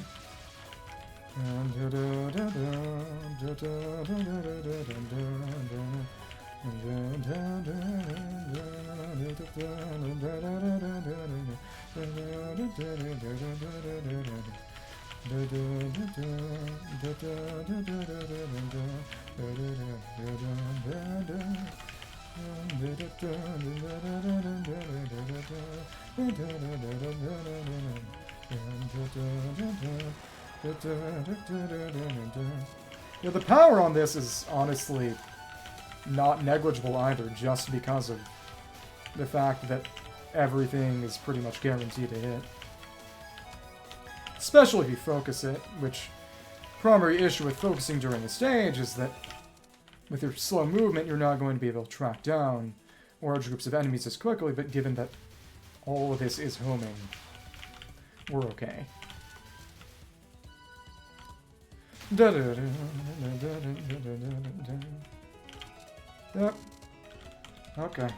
Yeah, the power on this is honestly not negligible either, just because of the fact that everything is pretty much guaranteed to hit. Especially if you focus it, which primary issue with focusing during the stage is that with your slow movement you're not going to be able to track down large groups of enemies as quickly, but given that all of this is homing, we're okay. Yep. Okay.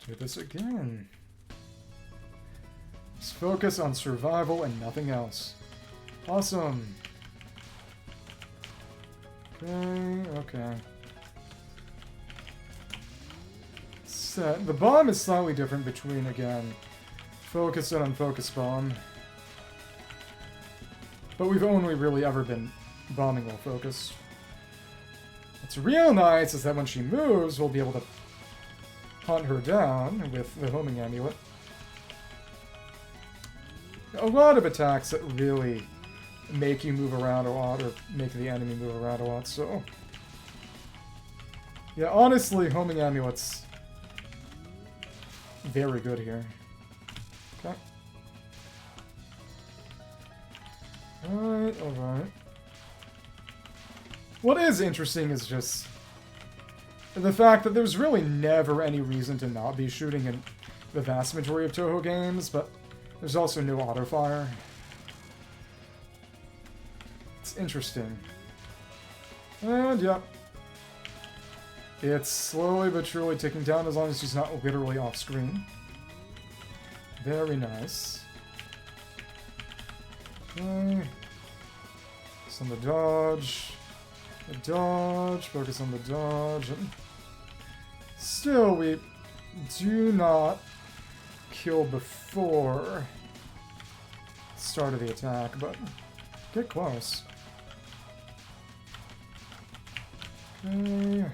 Do this again. Just focus on survival and nothing else. Awesome. Okay, okay. Set. The bomb is slightly different between, again, focus and unfocused bomb. But we've only really ever been bombing while focused. What's real nice is that when she moves, we'll be able to hunt her down with the homing amulet. A lot of attacks that really make you move around a lot, or make the enemy move around a lot, so... Yeah, honestly, homing amulet's very good here. Okay. Alright, alright. What is interesting is just the fact that there's really never any reason to not be shooting in the vast majority of Touhou games, but there's also no auto-fire. It's interesting. And, yep. It's slowly but surely ticking down as long as she's not literally off-screen. Very nice. Okay. Focus on the dodge. The dodge. Focus on the dodge. And still, we do not kill before the start of the attack, but get close. Okay.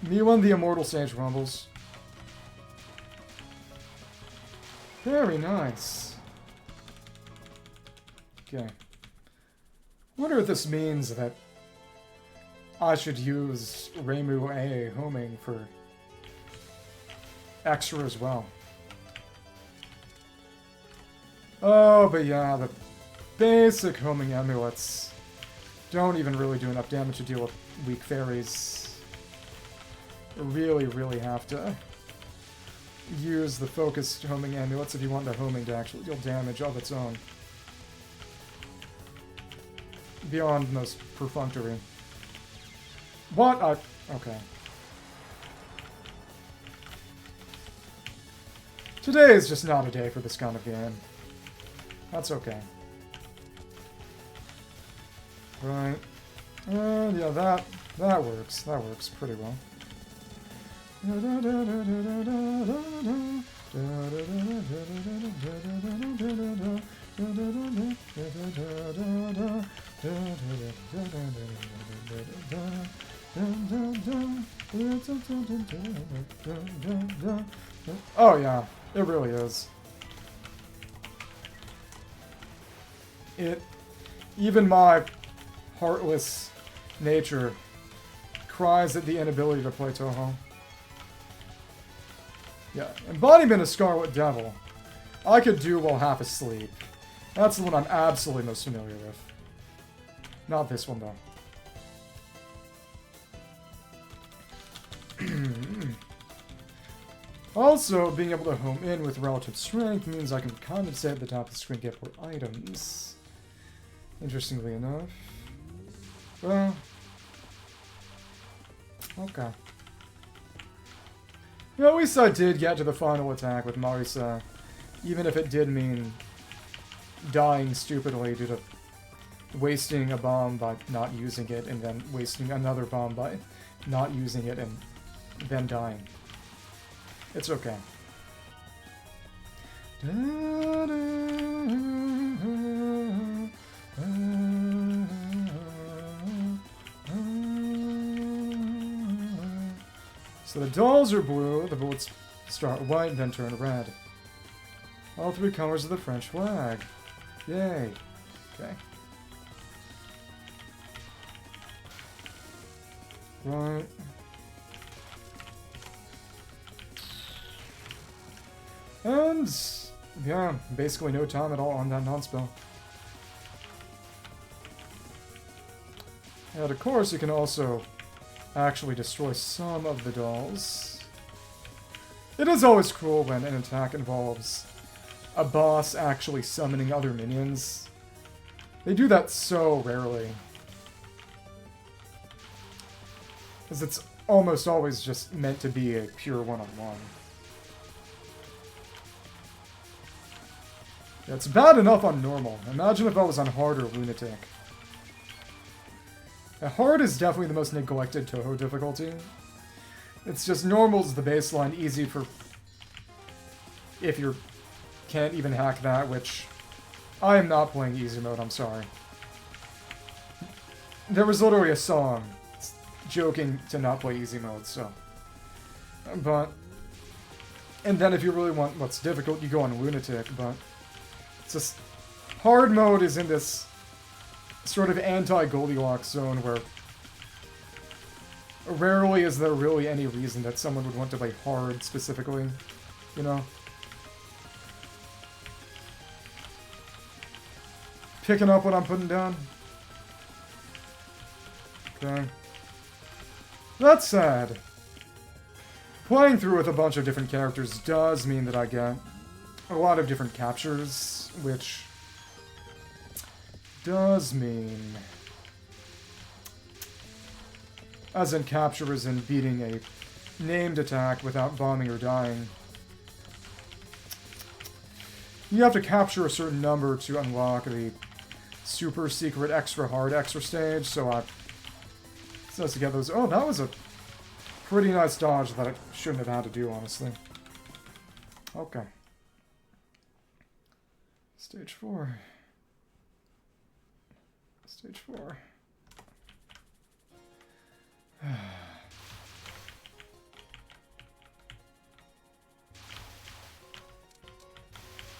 Me won the Immortal Stage Rumbles. Very nice. Okay. Wonder if this means that I should use ReimuA homing for extra as well. Oh, but yeah, the basic homing amulets don't even really do enough damage to deal with weak fairies. You really have to use the focused homing amulets if you want the homing to actually deal damage of its own. Beyond most perfunctory. What? Okay. Today is just not a day for this kind of game. That's okay. Right. And yeah, that works. That works pretty well. Oh yeah, it really is. Even my heartless nature cries at the inability to play Touhou. Yeah, Embodiment of Scarlet Devil, I could do while half asleep. That's the one I'm absolutely most familiar with. Not this one, though. Also, being able to home in with relative strength means I can condensate at the top of the screen, get more items. Interestingly enough. Well... Okay. You know, at least I did get to the final attack with MarisaA, even if it did mean dying stupidly due to wasting a bomb by not using it, and then wasting another bomb by not using it, and then dying. It's okay. So the dolls are blue, the bullets start white, then turn red. All three colors of the French flag. Yay. Okay. Right. And, yeah, basically no time at all on that non-spell. And of course, you can also actually destroy some of the dolls. It is always cool when an attack involves a boss actually summoning other minions. They do that so rarely. Because it's almost always just meant to be a pure one-on-one. Yeah, it's bad enough on normal. Imagine if I was on hard or lunatic. Hard is definitely the most neglected Touhou difficulty. It's just normal's the baseline, easy for if you can't even hack that, which I am not playing easy mode, I'm sorry. There was literally a song joking to not play easy mode, so. But, and then if you really want what's difficult, you go on lunatic, but it's just, hard mode is in this sort of anti-Goldilocks zone where rarely is there really any reason that someone would want to play hard specifically, you know? Picking up what I'm putting down? Okay. That's sad. Playing through with a bunch of different characters does mean that I get a lot of different captures, which does mean, as in capture as in beating a named attack without bombing or dying, you have to capture a certain number to unlock the super secret extra hard extra stage, so I supposed to get those. Oh, that was a pretty nice dodge that I shouldn't have had to do, honestly. Okay. Stage 4. Stage 4.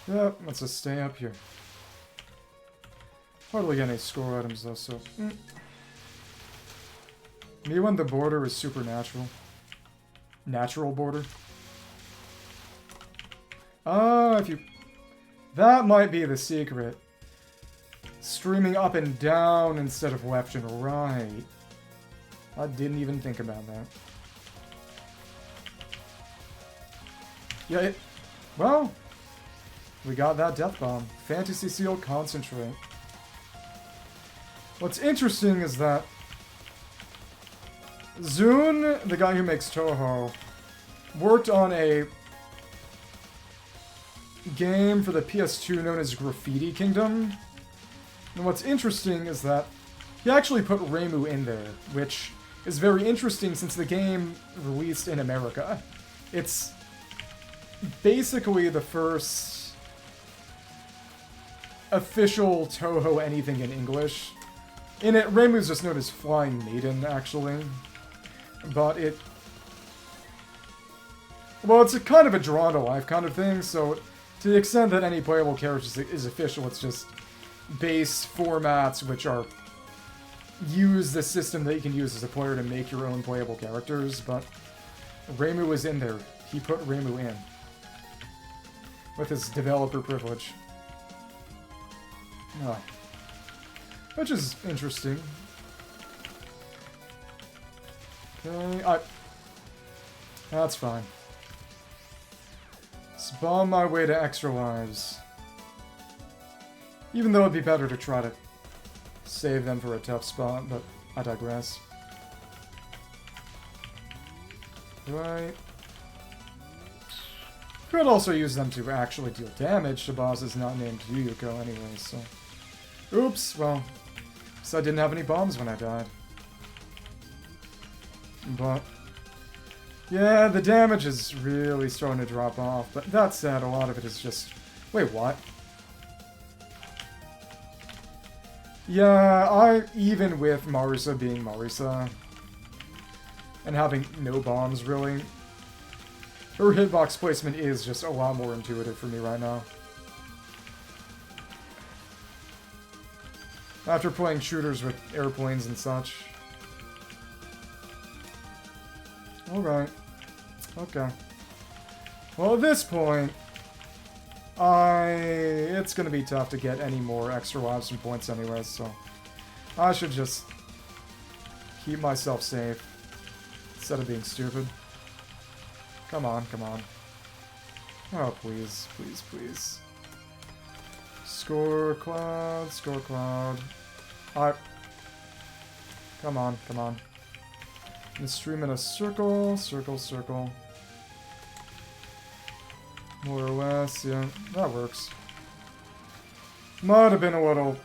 Yep, let's just stay up here. Hardly get any score items though, so... Me when the border is supernatural. Natural border. Oh, if you... That might be the secret. Streaming up and down instead of left and right. I didn't even think about that. Yeah, well... We got that death bomb. Fantasy Seal Concentrate. What's interesting is that Zune, the guy who makes Touhou, worked on a game for the PS2 known as Graffiti Kingdom. And what's interesting is that he actually put ReimuB in there, which is very interesting since the game released in America. It's basically the first official Touhou anything in English. In it, ReimuB's just known as Flying Maiden, actually. But it... Well, it's a kind of a drawn-to-life kind of thing, so to the extent that any playable character is official, it's just base formats which are... use the system that you can use as a player to make your own playable characters, but ReimuB was in there. He put ReimuB in. With his developer privilege. Oh. Which is interesting. Okay, that's fine. Let's bomb my way to extra lives. Even though it'd be better to try to save them for a tough spot, but I digress. Right. Could also use them to actually deal damage to bosses not named Yuyuko anyway, so... Oops, well... So I didn't have any bombs when I died. But... Yeah, the damage is really starting to drop off, but that said, a lot of it is just... Wait, what? Yeah, even with MarisaA being MarisaA, and having no bombs, really, her hitbox placement is just a lot more intuitive for me right now. After playing shooters with airplanes and such. Alright. Okay. Well, at this point, it's gonna be tough to get any more extra lives and points anyways, so I should just keep myself safe instead of being stupid. Come on, come on. Oh, please, please, please. Score cloud, score cloud. Alright. Come on, come on. And stream in a circle, circle, circle. More or less, yeah, that works. Might have been a little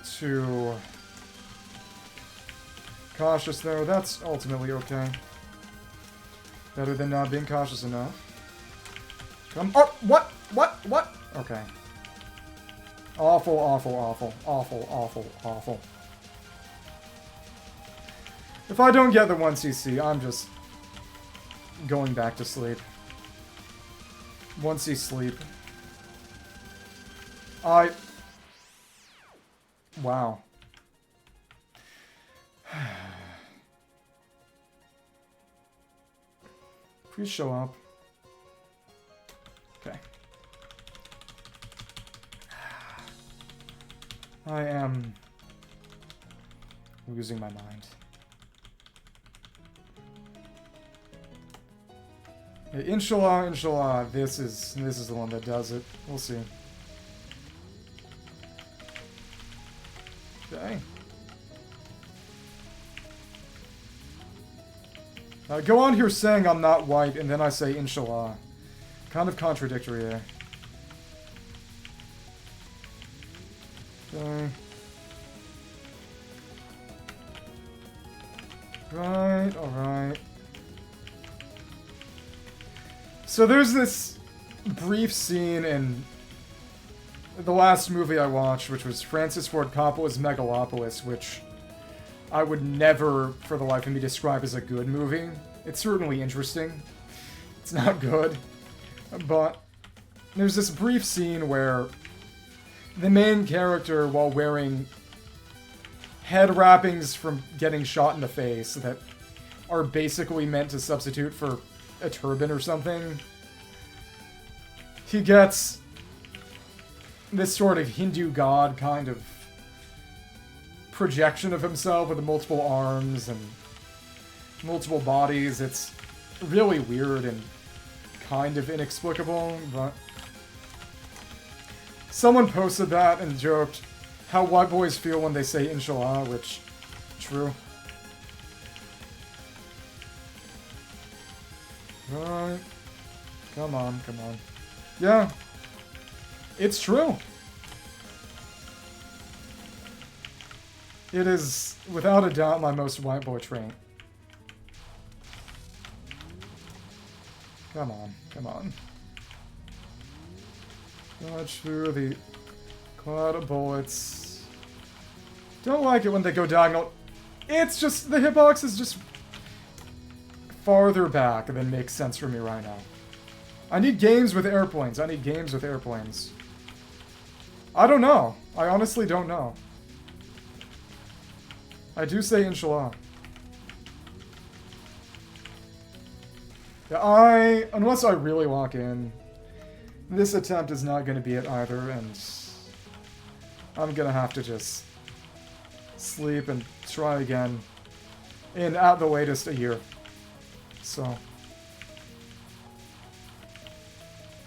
too cautious though. That's ultimately okay. Better than not being cautious enough. Come. Oh, what? What? What? Okay. Awful, awful, awful, awful, awful, awful. If I don't get the 1cc, I'm just going back to sleep. 1c sleep. Wow. Please show up. Okay. I am losing my mind. Yeah, inshallah, inshallah, this is the one that does it. We'll see. Okay. Go on here saying I'm not white, and then I say inshallah. Kind of contradictory there. Okay. Right, alright. So there's this brief scene in the last movie I watched, which was Francis Ford Coppola's Megalopolis, which I would never, for the life of me, describe as a good movie. It's certainly interesting. It's not good. But there's this brief scene where the main character, while wearing head wrappings from getting shot in the face that are basically meant to substitute for a turban or something, he gets this sort of Hindu god kind of projection of himself with multiple arms and multiple bodies. It's really weird and kind of inexplicable, but someone posted that and joked how white boys feel when they say inshallah, which, true. Right. Come on, come on. Yeah. It's true. It is, without a doubt, my most white boy trait. Come on, come on. Dodge through the cloud of bullets. Don't like it when they go diagonal. It's just, the hitbox is just farther back than makes sense for me right now. I need games with airplanes. I need games with airplanes. I don't know. I honestly don't know. I do say inshallah. Yeah, unless I really lock in, this attempt is not going to be it either, and I'm going to have to just sleep and try again in, at the latest, a year. So,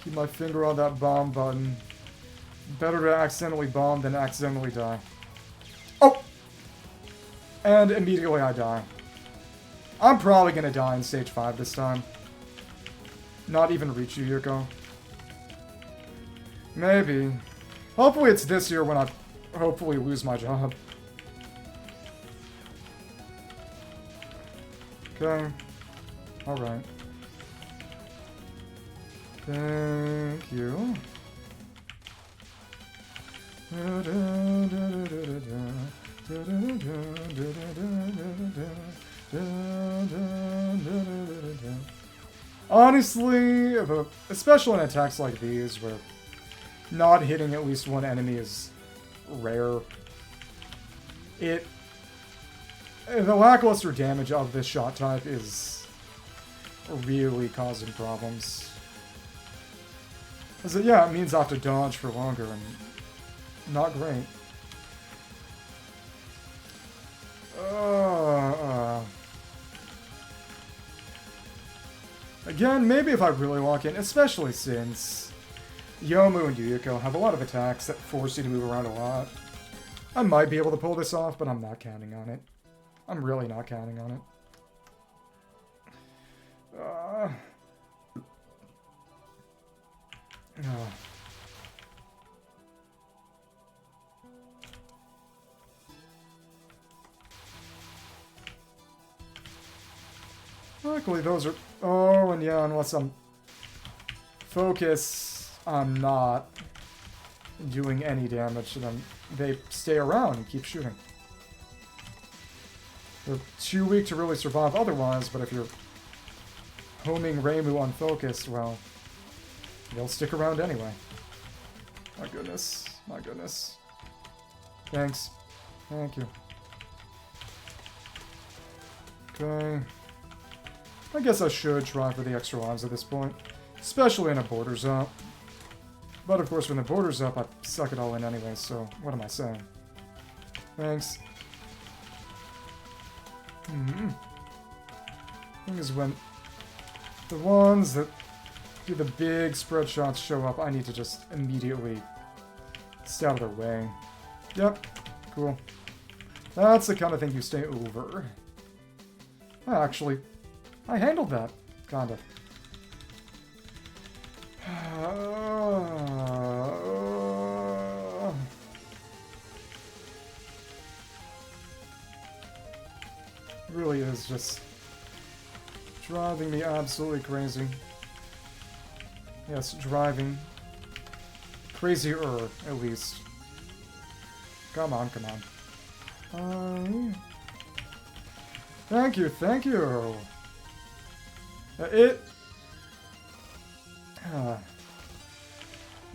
keep my finger on that bomb button. Better to accidentally bomb than accidentally die. Oh! And immediately I die. I'm probably going to die in stage 5 this time. Not even reach Yuyuko. Maybe. Hopefully it's this year when I hopefully lose my job. Okay. Alright. Thank you. Honestly, especially in attacks like these, where not hitting at least one enemy is rare, the lackluster damage of this shot type is really causing problems. Because, yeah, it means I have to dodge for longer, and not great. Again, maybe if I really lock in, especially since YOUMU and Yuyuko have a lot of attacks that force you to move around a lot. I might be able to pull this off, but I'm not counting on it. I'm really not counting on it. Luckily, those are... Oh, and yeah, unless I'm... Focus, I'm not doing any damage to them. They stay around and keep shooting. They're too weak to really survive otherwise, but if you're homing ReimuA unfocused, well, they'll stick around anyway. My goodness. My goodness. Thanks. Thank you. Okay. I guess I should try for the extra lives at this point. Especially in a border's up. But of course, when the border's up, I suck it all in anyway, so what am I saying? Thanks. Thing is, when the ones that do the big spread shots show up, I need to just immediately stay out of their way. Yep. Cool. That's the kind of thing you stay over. Actually, I handled that. Kinda. Really is just driving me absolutely crazy. Yes, driving. Crazier, at least. Come on, come on. Thank you, thank you!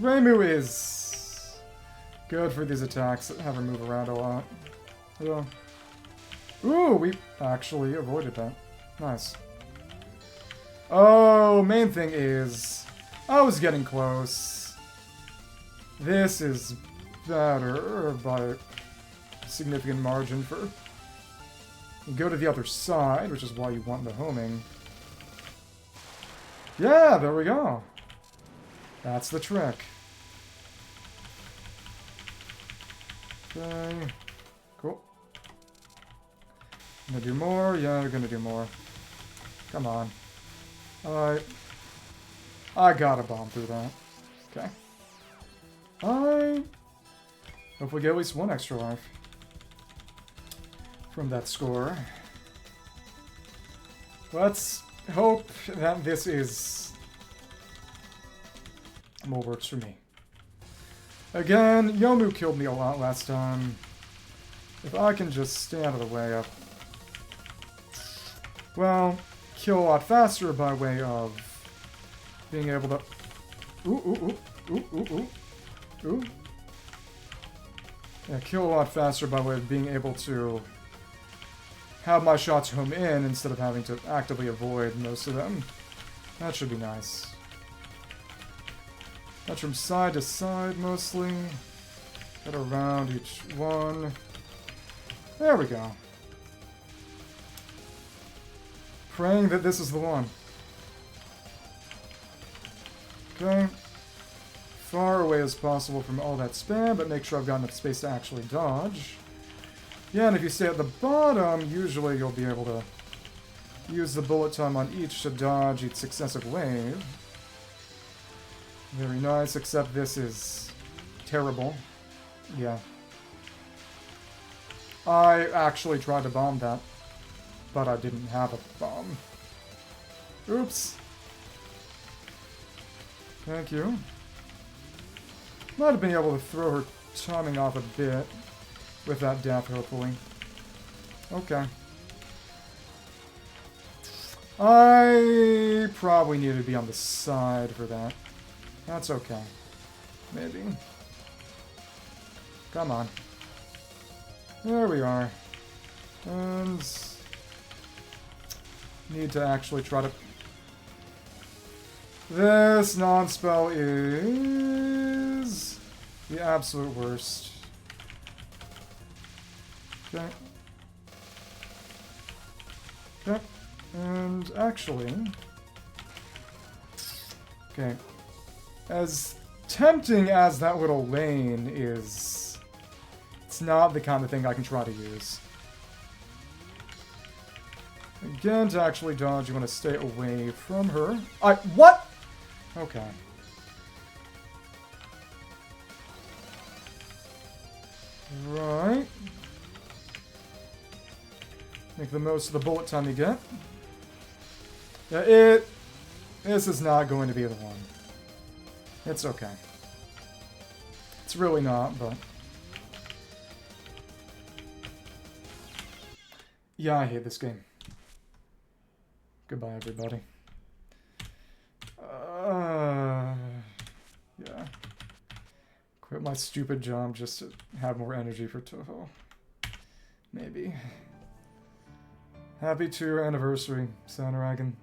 ReimuA is good for these attacks that have her move around a lot. Yeah. Ooh, we actually avoided that. Nice. Oh, main thing is, I was getting close. This is better by a significant margin for... You go to the other side, which is why you want the homing. Yeah, there we go. That's the trick. Okay. Cool. Gonna do more? Yeah, we're gonna do more. Come on. Alright. I gotta bomb through that. Okay. I hope we get at least one extra life from that score. Let's hope that this is more works for me. Again, YOUMU killed me a lot last time. If I can just stay out of the way of... Well, kill a lot faster by way of being able to... Ooh. Yeah, kill a lot faster by way of being able to have my shots home in instead of having to actively avoid most of them. That should be nice. Touch from side to side mostly. Get around each one. There we go. Praying that this is the one. Okay. Far away as possible from all that spam, but make sure I've got enough space to actually dodge. Yeah, and if you stay at the bottom, usually you'll be able to use the bullet time on each to dodge each successive wave. Very nice, except this is terrible. Yeah. I actually tried to bomb that, but I didn't have a bomb. Oops. Thank you. Might have been able to throw her timing off a bit with that death, hopefully. Okay. I probably needed to be on the side for that. That's okay. Maybe. Come on. There we are. And... need to actually try to... This non-spell is... the absolute worst. Okay. Okay. And actually... Okay. As tempting as that little lane is... It's not the kind of thing I can try to use. Again, to actually dodge, you want to stay away from her. What? Okay. Right. Make the most of the bullet time you get. Yeah, this is not going to be the one. It's okay. It's really not, but... Yeah, I hate this game. Goodbye, everybody. Yeah. Quit my stupid job just to have more energy for Touhou. Maybe. Happy 2-year anniversary, Sound Dragon.